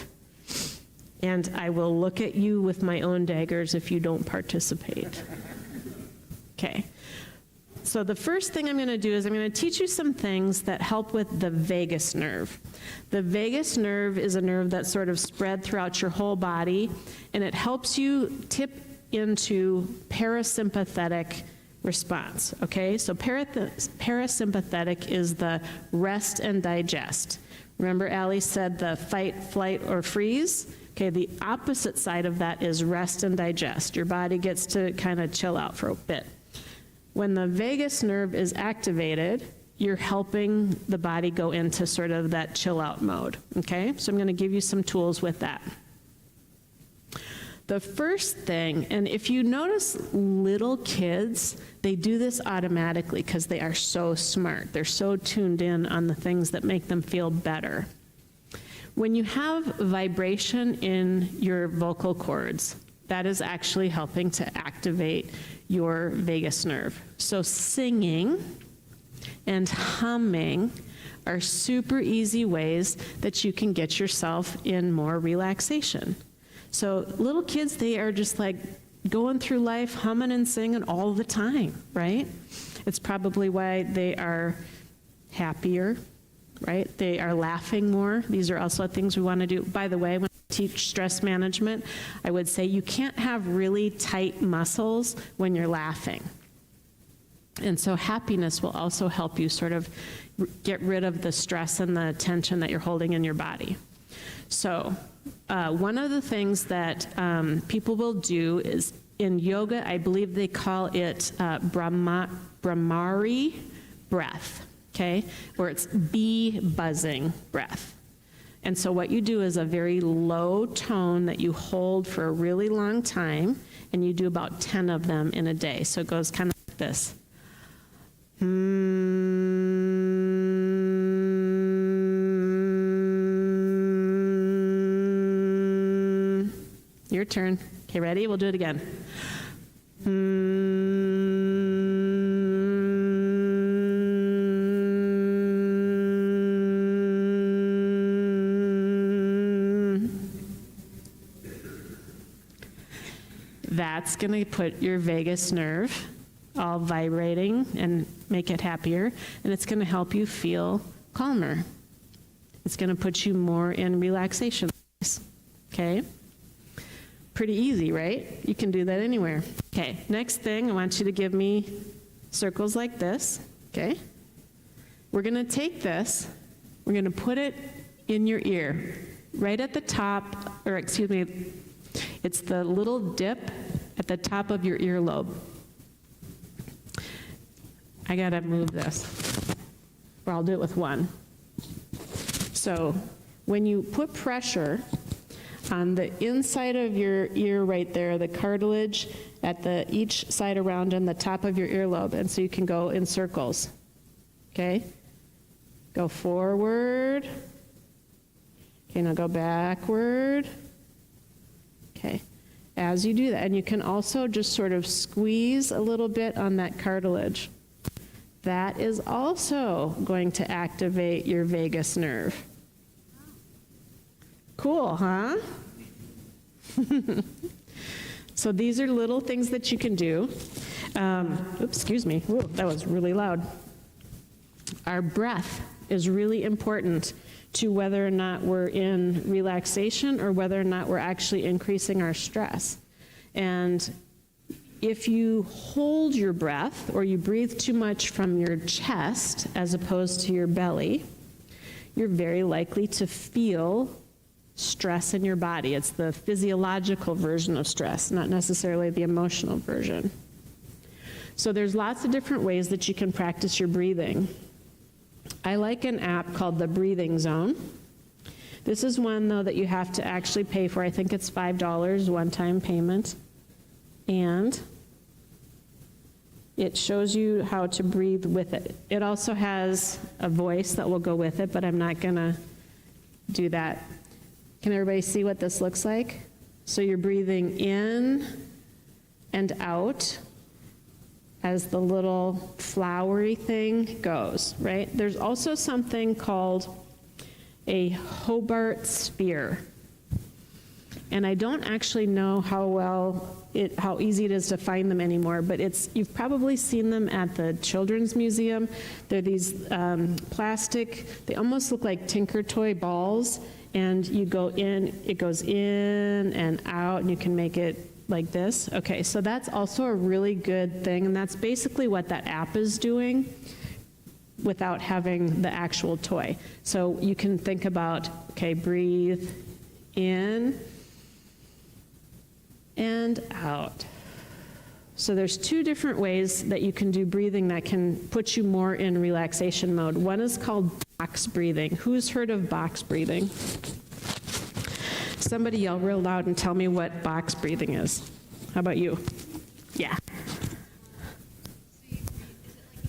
and I will look at you with my own daggers if you don't participate. Okay. So the first thing I'm going to do is I'm going to teach you some things that help with the vagus nerve. The vagus nerve is a nerve that's sort of spread throughout your whole body, and it helps you tip into parasympathetic response, okay? So parasympathetic is the rest and digest. Remember Allie said the fight, flight, or freeze? Okay, the opposite side of that is rest and digest. Your body gets to kind of chill out for a bit. When the vagus nerve is activated, you're helping the body go into sort of that chill out mode, okay? So I'm going to give you some tools with that. The first thing, and if you notice little kids, they do this automatically because they are so smart. They're so tuned in on the things that make them feel better. When you have vibration in your vocal cords, that is actually helping to activate your vagus nerve. So singing and humming are super easy ways that you can get yourself in more relaxation. So little kids, they are just like going through life humming and singing all the time, right? It's probably why they are happier, right? They are laughing more. These are also things we want to do. By the way, when I teach stress management, I would say you can't have really tight muscles when you're laughing. And so happiness will also help you sort of get rid of the stress and the tension that you're holding in your body. So one of the things that people will do is in yoga, I believe they call it Brahmari breath, okay? Or it's bee buzzing breath. And so what you do is a very low tone that you hold for a really long time, and you do about 10 of them in a day. So it goes kind of like this. Your turn. Okay, ready? We'll do it again. That's going to put your vagus nerve all vibrating and make it happier, and it's going to help you feel calmer. It's going to put you more in relaxation, okay? Pretty easy, right? You can do that anywhere. Okay, next thing, I want you to give me circles like this, okay? We're gonna take this, we're gonna put it in your ear, right at the top, or excuse me, it's the little dip at the top of your earlobe. I gotta move this, or I'll do it with one. So when you put pressure on the inside of your ear right there, the cartilage at each side around on the top of your earlobe, and so you can go in circles, okay? Go forward. Okay, now go backward. Okay, as you do that, and you can also just sort of squeeze a little bit on that cartilage. That is also going to activate your vagus nerve. Cool, huh? So these are little things that you can do. Oops, excuse me. Whoa, that was really loud. Our breath is really important to whether or not we're in relaxation or whether or not we're actually increasing our stress. And if you hold your breath or you breathe too much from your chest as opposed to your belly, you're very likely to feel stress in your body. It's the physiological version of stress, not necessarily the emotional version. So there's lots of different ways that you can practice your breathing. I like an app called the Breathing Zone. This is one, though, that you have to actually pay for. I think it's $5 one-time payment. And it shows you how to breathe with it. It also has a voice that will go with it, but I'm not gonna do that. Can everybody see what this looks like? So you're breathing in and out as the little flowery thing goes, right? There's also something called a Hobart sphere. And I don't actually know how easy it is to find them anymore, but you've probably seen them at the Children's Museum. They're these plastic, they almost look like Tinker Toy balls, and you go in, it goes in and out, and you can make it like this. Okay, so that's also a really good thing, and that's basically what that app is doing without having the actual toy. So you can think about, okay, breathe in and out. So there's two different ways that you can do breathing that can put you more in relaxation mode. One is called box breathing. Who's heard of box breathing? Somebody yell real loud and tell me what box breathing is. How about you? Yeah. So you breathe, is it like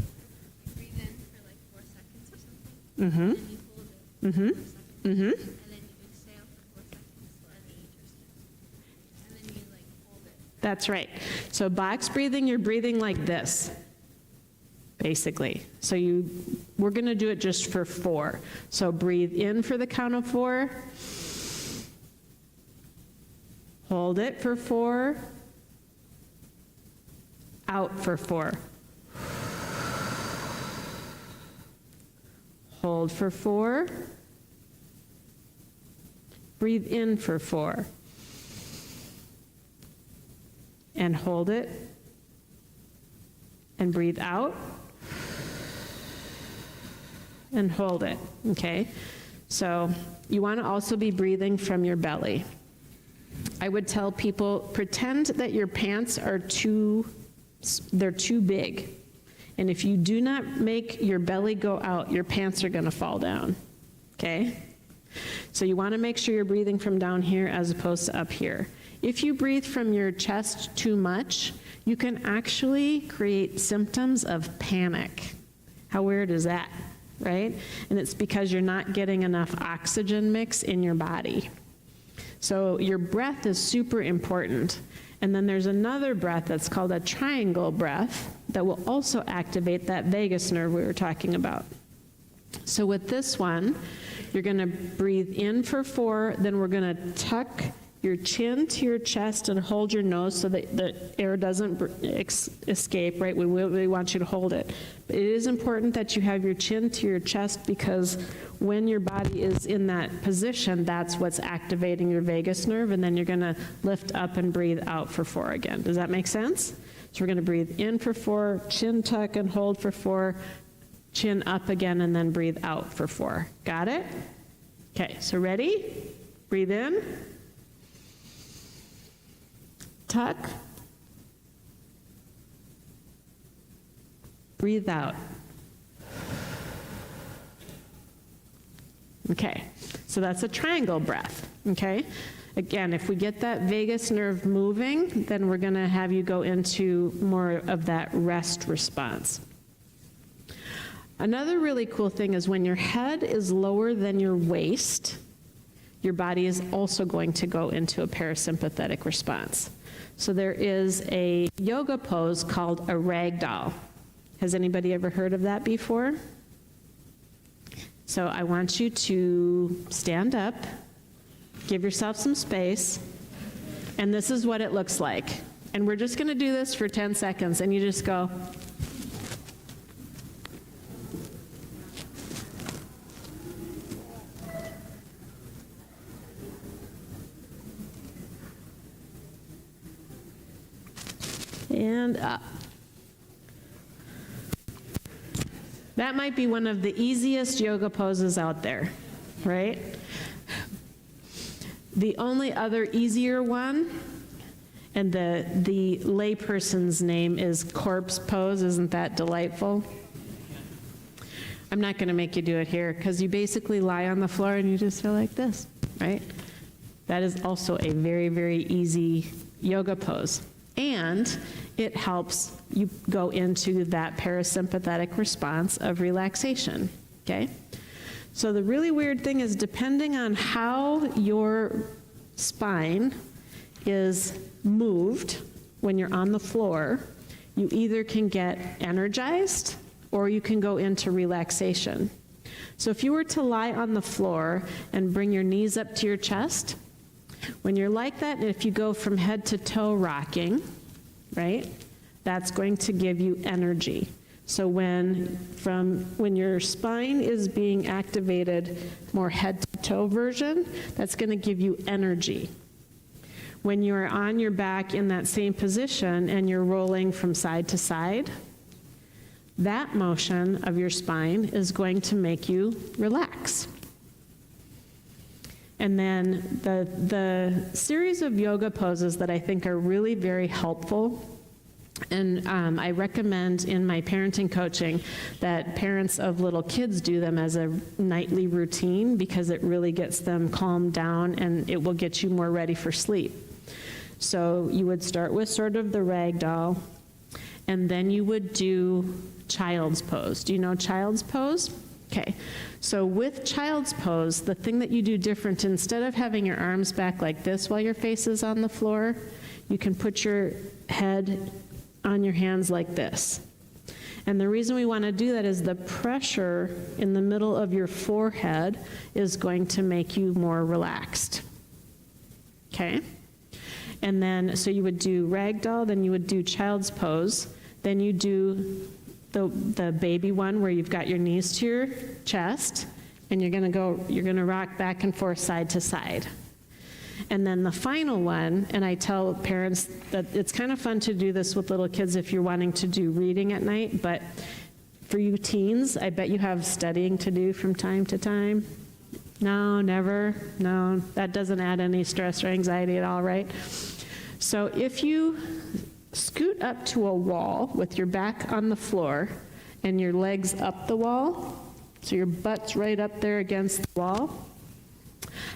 you breathe in for like 4 seconds or something? Mm-hmm. And you hold it for 4 seconds. Mm-hmm. And then you exhale for 4 seconds to let it eat your skin. And then you like hold it. That's right. So box breathing, you're breathing like this, basically. So we're gonna do it just for 4. So breathe in for the count of 4. Hold it for 4. Out for 4. Hold for 4. Breathe in for 4. And hold it. And breathe out. And hold it, okay? So you want to also be breathing from your belly. I would tell people, pretend that your pants are too big. And if you do not make your belly go out, your pants are going to fall down, okay? So you want to make sure you're breathing from down here as opposed to up here. If you breathe from your chest too much, you can actually create symptoms of panic. How weird is that, right? And it's because you're not getting enough oxygen mix in your body. So your breath is super important. And then there's another breath that's called a triangle breath that will also activate that vagus nerve we were talking about. So with this one, you're going to breathe in for 4, then we're going to tuck your chin to your chest and hold your nose so that the air doesn't escape, right? We want you to hold it. But it is important that you have your chin to your chest because when your body is in that position, that's what's activating your vagus nerve, and then you're going to lift up and breathe out for 4 again. Does that make sense? So we're going to breathe in for 4, chin tuck and hold for 4, chin up again, and then breathe out for 4. Got it? Okay, so ready? Breathe in. Tuck. Breathe out. Okay, so that's a triangle breath, okay? Again, if we get that vagus nerve moving, then we're gonna have you go into more of that rest response. Another really cool thing is when your head is lower than your waist, your body is also going to go into a parasympathetic response. So there is a yoga pose called a ragdoll. Has anybody ever heard of that before? So I want you to stand up, give yourself some space, and this is what it looks like. And we're just gonna do this for 10 seconds, and you just go. And up. That might be one of the easiest yoga poses out there, right? The only other easier one, and the layperson's name is corpse pose. Isn't that delightful? I'm not going to make you do it here because you basically lie on the floor and you just feel like this, right? That is also a very, very easy yoga pose. And it helps you go into that parasympathetic response of relaxation, okay? So the really weird thing is depending on how your spine is moved when you're on the floor, you either can get energized or you can go into relaxation. So if you were to lie on the floor and bring your knees up to your chest, when you're like that, and if you go from head to toe rocking, right, that's going to give you energy. So when your spine is being activated, more head to toe version, that's going to give you energy. When you're on your back in that same position and you're rolling from side to side, that motion of your spine is going to make you relax. And then the series of yoga poses that I think are really very helpful, and I recommend in my parenting coaching that parents of little kids do them as a nightly routine because it really gets them calmed down and it will get you more ready for sleep. So you would start with sort of the ragdoll, and then you would do child's pose. Do you know child's pose? Okay, so with child's pose, the thing that you do different, instead of having your arms back like this while your face is on the floor, you can put your head on your hands like this. And the reason we want to do that is the pressure in the middle of your forehead is going to make you more relaxed. Okay? And then, so you would do ragdoll, then you would do child's pose, then you do the baby one where you've got your knees to your chest, and you're gonna rock back and forth side to side. And then the final one, and I tell parents that it's kind of fun to do this with little kids if you're wanting to do reading at night, but for you teens, I bet you have studying to do from time to time. No, never, no, that doesn't add any stress or anxiety at all, right? So if you scoot up to a wall with your back on the floor and your legs up the wall, so your butt's right up there against the wall.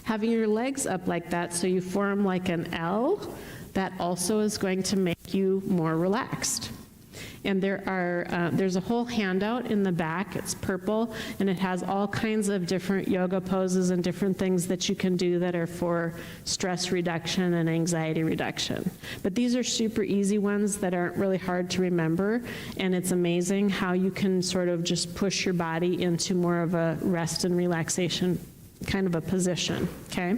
Having your legs up like that so you form like an L, that also is going to make you more relaxed. And there's a whole handout in the back, it's purple, and it has all kinds of different yoga poses and different things that you can do that are for stress reduction and anxiety reduction. But these are super easy ones that aren't really hard to remember, and it's amazing how you can sort of just push your body into more of a rest and relaxation kind of a position, okay?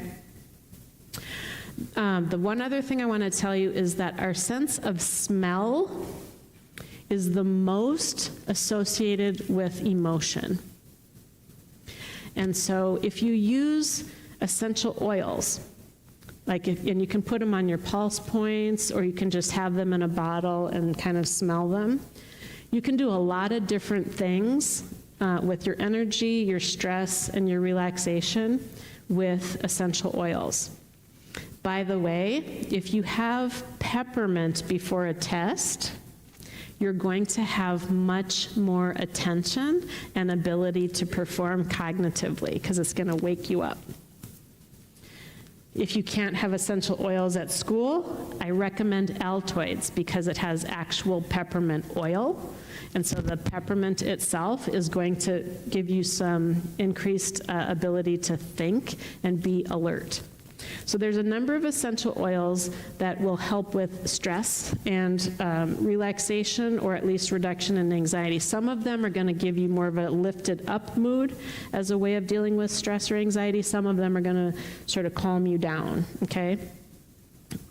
The one other thing I want to tell you is that our sense of smell is the most associated with emotion. And so if you use essential oils, and you can put them on your pulse points, or you can just have them in a bottle and kind of smell them, you can do a lot of different things with your energy, your stress, and your relaxation with essential oils. By the way, if you have peppermint before a test, you're going to have much more attention and ability to perform cognitively, because it's going to wake you up. If you can't have essential oils at school, I recommend Altoids because it has actual peppermint oil. And so the peppermint itself is going to give you some increased ability to think and be alert. So there's a number of essential oils that will help with stress and relaxation, or at least reduction in anxiety. Some of them are going to give you more of a lifted up mood as a way of dealing with stress or anxiety. Some of them are going to sort of calm you down, okay?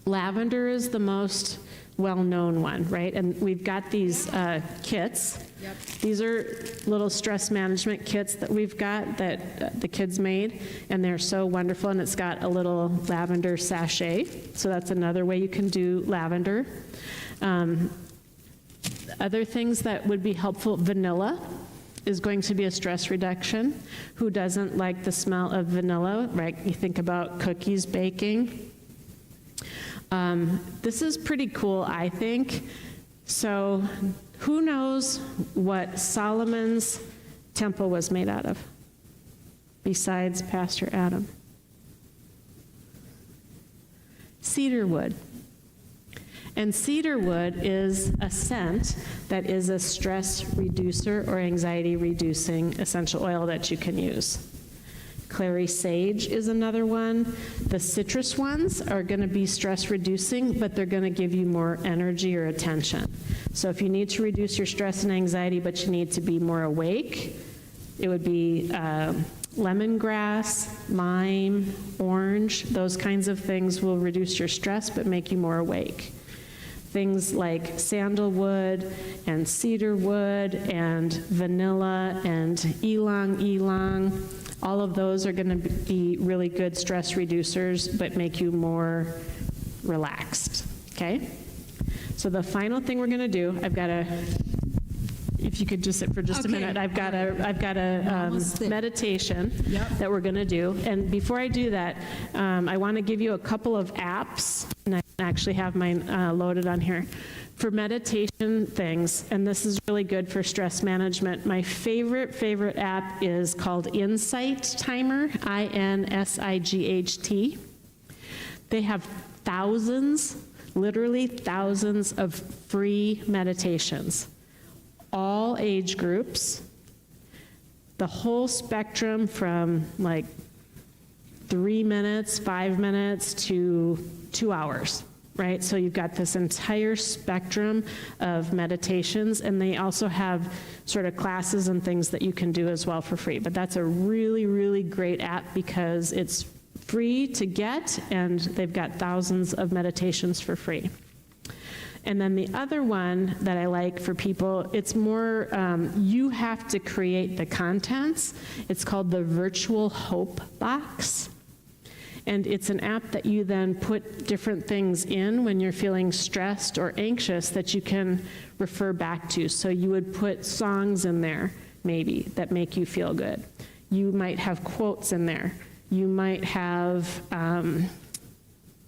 Lavender is the most well-known one, right? And we've got these kits. Yep. These are little stress management kits that we've got that the kids made, and they're so wonderful, and it's got a little lavender sachet, so that's another way you can do lavender. Other things that would be helpful, vanilla is going to be a stress reduction. Who doesn't like the smell of vanilla, right? You think about cookies baking. This is pretty cool, I think. So who knows what Solomon's temple was made out of, besides Pastor Adam? Cedar wood. And cedar wood is a scent that is a stress reducer or anxiety reducing essential oil that you can use. Clary sage is another one. The citrus ones are going to be stress reducing, but they're going to give you more energy or attention. So if you need to reduce your stress and anxiety, but you need to be more awake, it would be lemongrass, lime, orange. Those kinds of things will reduce your stress but make you more awake. Things like sandalwood and cedar wood and vanilla and ylang-ylang, all of those are going to be really good stress reducers but make you more relaxed, okay? So the final thing we're going to do, if you could just sit for just a minute, I've got a meditation that we're going to do. And before I do that, I want to give you a couple of apps, and I actually have mine loaded on here, for meditation things, and this is really good for stress management. My favorite app is called Insight Timer, INSIGHT. They have thousands, literally thousands of free meditations. All age groups, the whole spectrum from like 3 minutes, 5 minutes to 2 hours, right? So you've got this entire spectrum of meditations, and they also have sort of classes and things that you can do as well for free. But that's a really, really great app because it's free to get, and they've got thousands of meditations for free. And then the other one that I like for people, it's more, you have to create the contents. It's called the Virtual Hope Box. And it's an app that you then put different things in when you're feeling stressed or anxious that you can refer back to. So you would put songs in there, maybe, that make you feel good. You might have quotes in there. You might have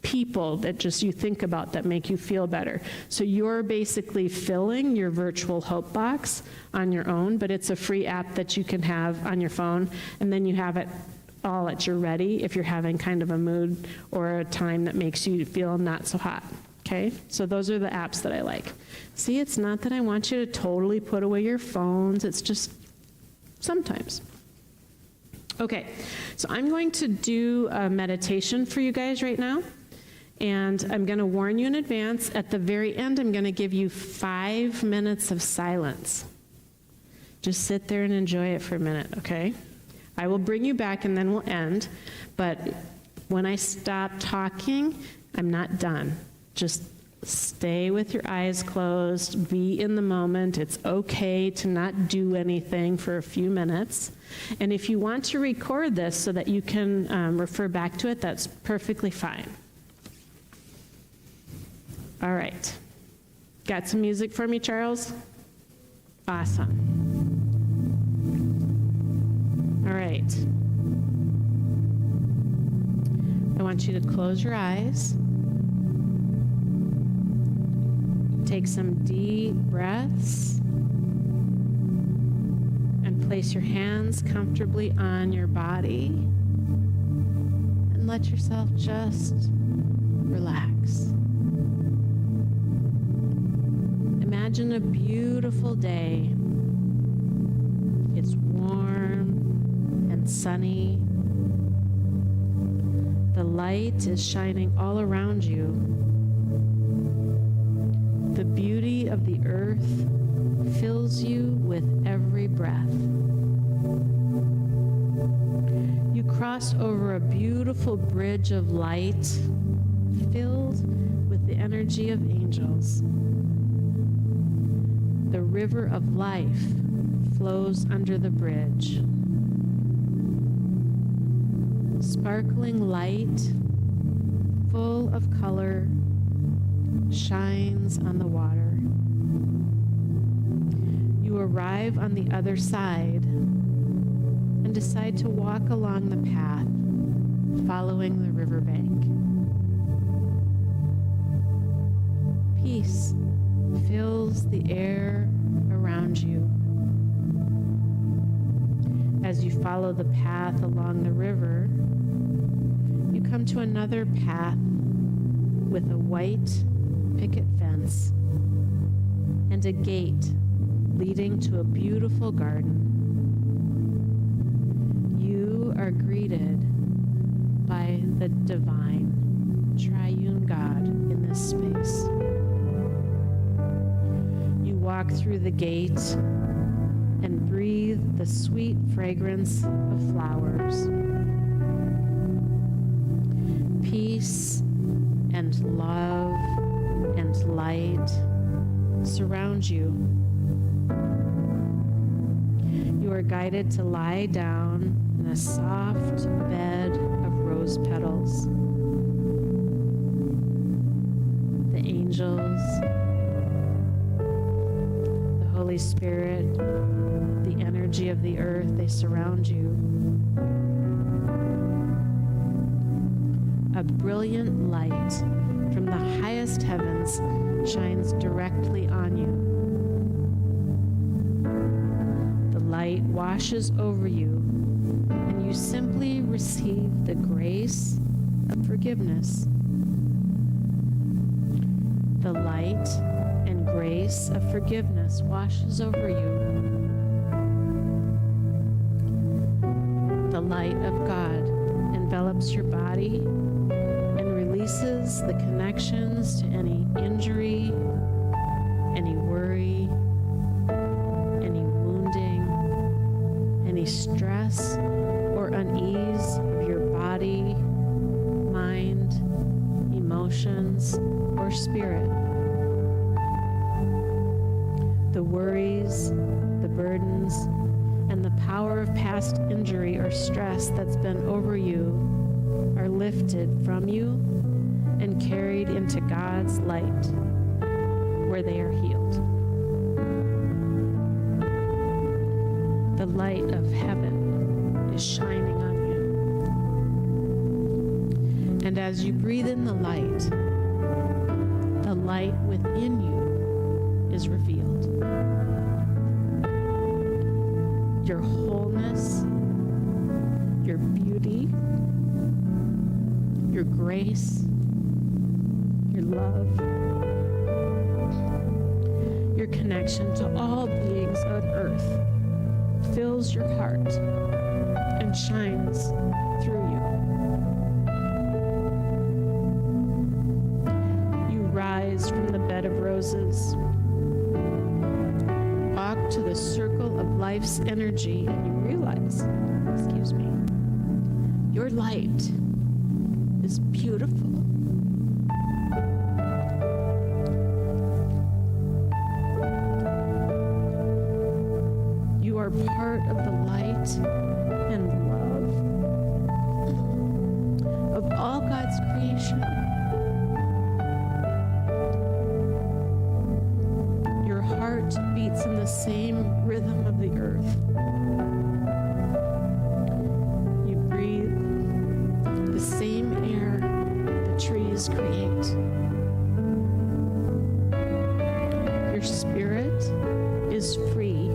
people that just you think about that make you feel better. So you're basically filling your virtual hope box on your own, but it's a free app that you can have on your phone, and then you have it all at your ready if you're having kind of a mood or a time that makes you feel not so hot. Okay, so those are the apps that I like. See, it's not that I want you to totally put away your phones, it's just sometimes. Okay, so I'm going to do a meditation for you guys right now. And I'm going to warn you in advance, at the very end, I'm going to give you 5 minutes of silence. Just sit there and enjoy it for a minute, okay? I will bring you back and then we'll end, but When I stop talking, I'm not done. Just stay with your eyes closed, be in the moment. It's okay to not do anything for a few minutes. And if you want to record this so that you can refer back to it, that's perfectly fine. All right. Got some music for me, Charles? Awesome. All right. I want you to close your eyes. Take some deep breaths and place your hands comfortably on your body and let yourself just relax. Imagine a beautiful day. It's warm and sunny. The light is shining all around you. The beauty of the earth fills you with every breath. You cross over a beautiful bridge of light filled with the energy of angels. The river of life flows under the bridge. Sparkling light, full of color, shines on the water. You arrive on the other side and decide to walk along the path, following the riverbank. Peace fills the air around you. As you follow the path along the river, you come to another path with a white picket fence and a gate leading to a beautiful garden. You are greeted by the divine, triune God in this space. You walk through the gate and breathe the sweet fragrance of flowers. Peace and love and light surround you. You are guided to lie down in a soft bed of rose petals. The angels, the Holy Spirit, the energy of the earth, they surround you. A brilliant light from the highest heavens shines directly on you. The light washes over you, and you simply receive the grace of forgiveness. The light and grace of forgiveness washes over you. The light of God envelops your body and releases the connections to any injury, any worry, any wounding, any stress or unease of your body, mind, emotions, or spirit. The worries, the burdens, and the power of past injury or stress that's been over you are lifted from you and carried into God's light, where they are healed. The light of heaven is shining on you. And as you breathe in the light within you is revealed. Your wholeness, your beauty, your grace, your love, your connection to all beings on earth fills your heart and shines through you. You rise from the bed of roses, walk to the circle of life's energy, and you realize, your light is beautiful. You are part of the light and love of all God's creation. Your heart beats in the same rhythm of the earth. You breathe the same air the trees create. Your spirit is free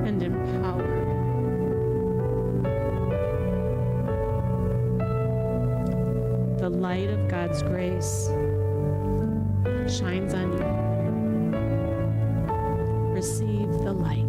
and empowered. The light of God's grace shines on you. Receive the light.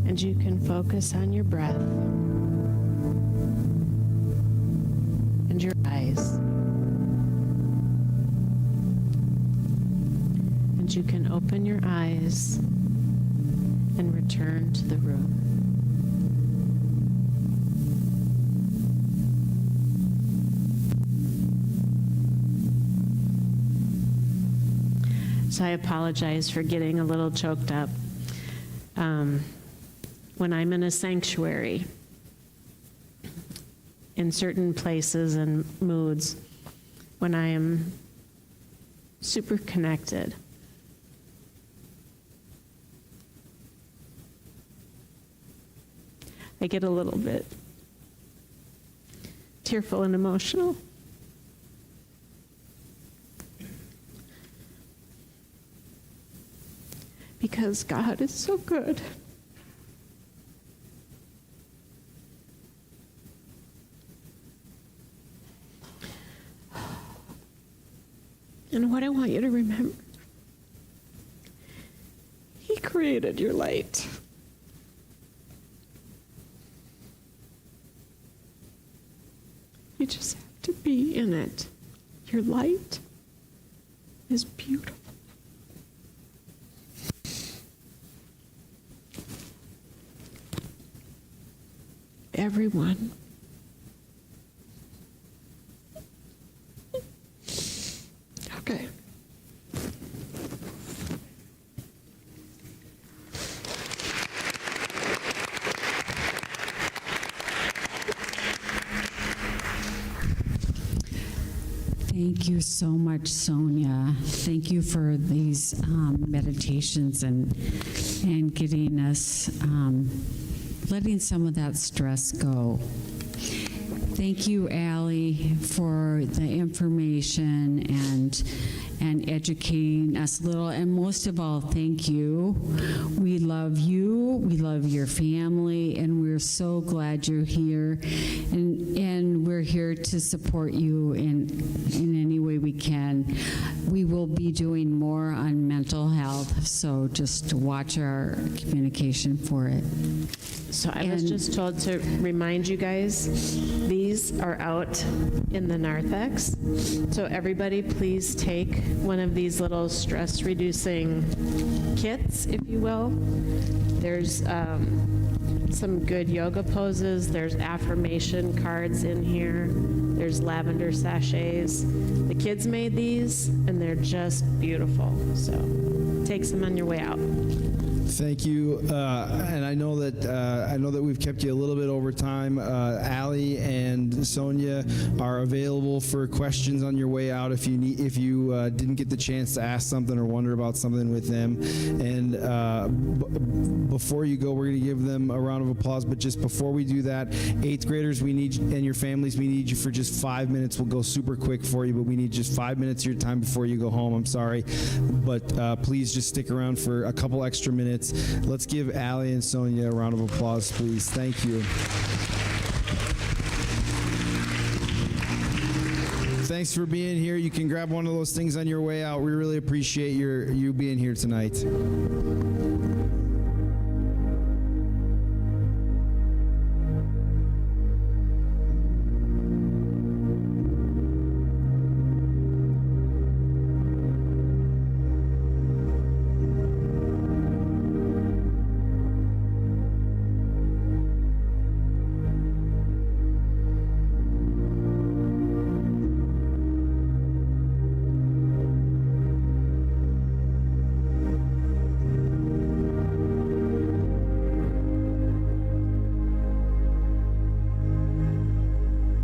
And you can focus on your breath and your eyes. And you can open your eyes and return to the room. So I apologize for getting a little choked up. When I'm in a sanctuary, in certain places and moods, when I am super connected, I get a little bit tearful and emotional. Because God is so good. And what I want you to remember, He created your light. You just have to be in it. Your light is beautiful. Everyone. Okay. Thank you so much, Sonia. Thank you for these meditations and getting us, letting some of that stress go. Thank you, Allie, for the information and educating us a little. And most of all, thank you. We love you. We love your family, and we're so glad you're here. And we're here to support you in any way we can. We will be doing more on mental health, so just watch our communication for it. So I was just told to remind you guys, these are out in the narthex. So everybody please take one of these little stress-reducing kits, if you will. There's some good yoga poses. There's affirmation cards in here. There's lavender sachets. The kids made these, and they're just beautiful. So take some on your way out. Thank you, and I know that we've kept you a little bit over time. Allie and Sonia are available for questions on your way out if you didn't get the chance to ask something or wonder about something with them. And before you go, we're going to give them a round of applause. But just before we do that, 8th graders, we need and your families, we need you for just 5 minutes. We'll go super quick for you, but we need just 5 minutes of your time before you go home. I'm sorry, but please just stick around for a couple extra minutes. Let's give Allie and Sonia a round of applause, please. Thank you. Thanks for being here. You can grab one of those things on your way out. We really appreciate you being here tonight.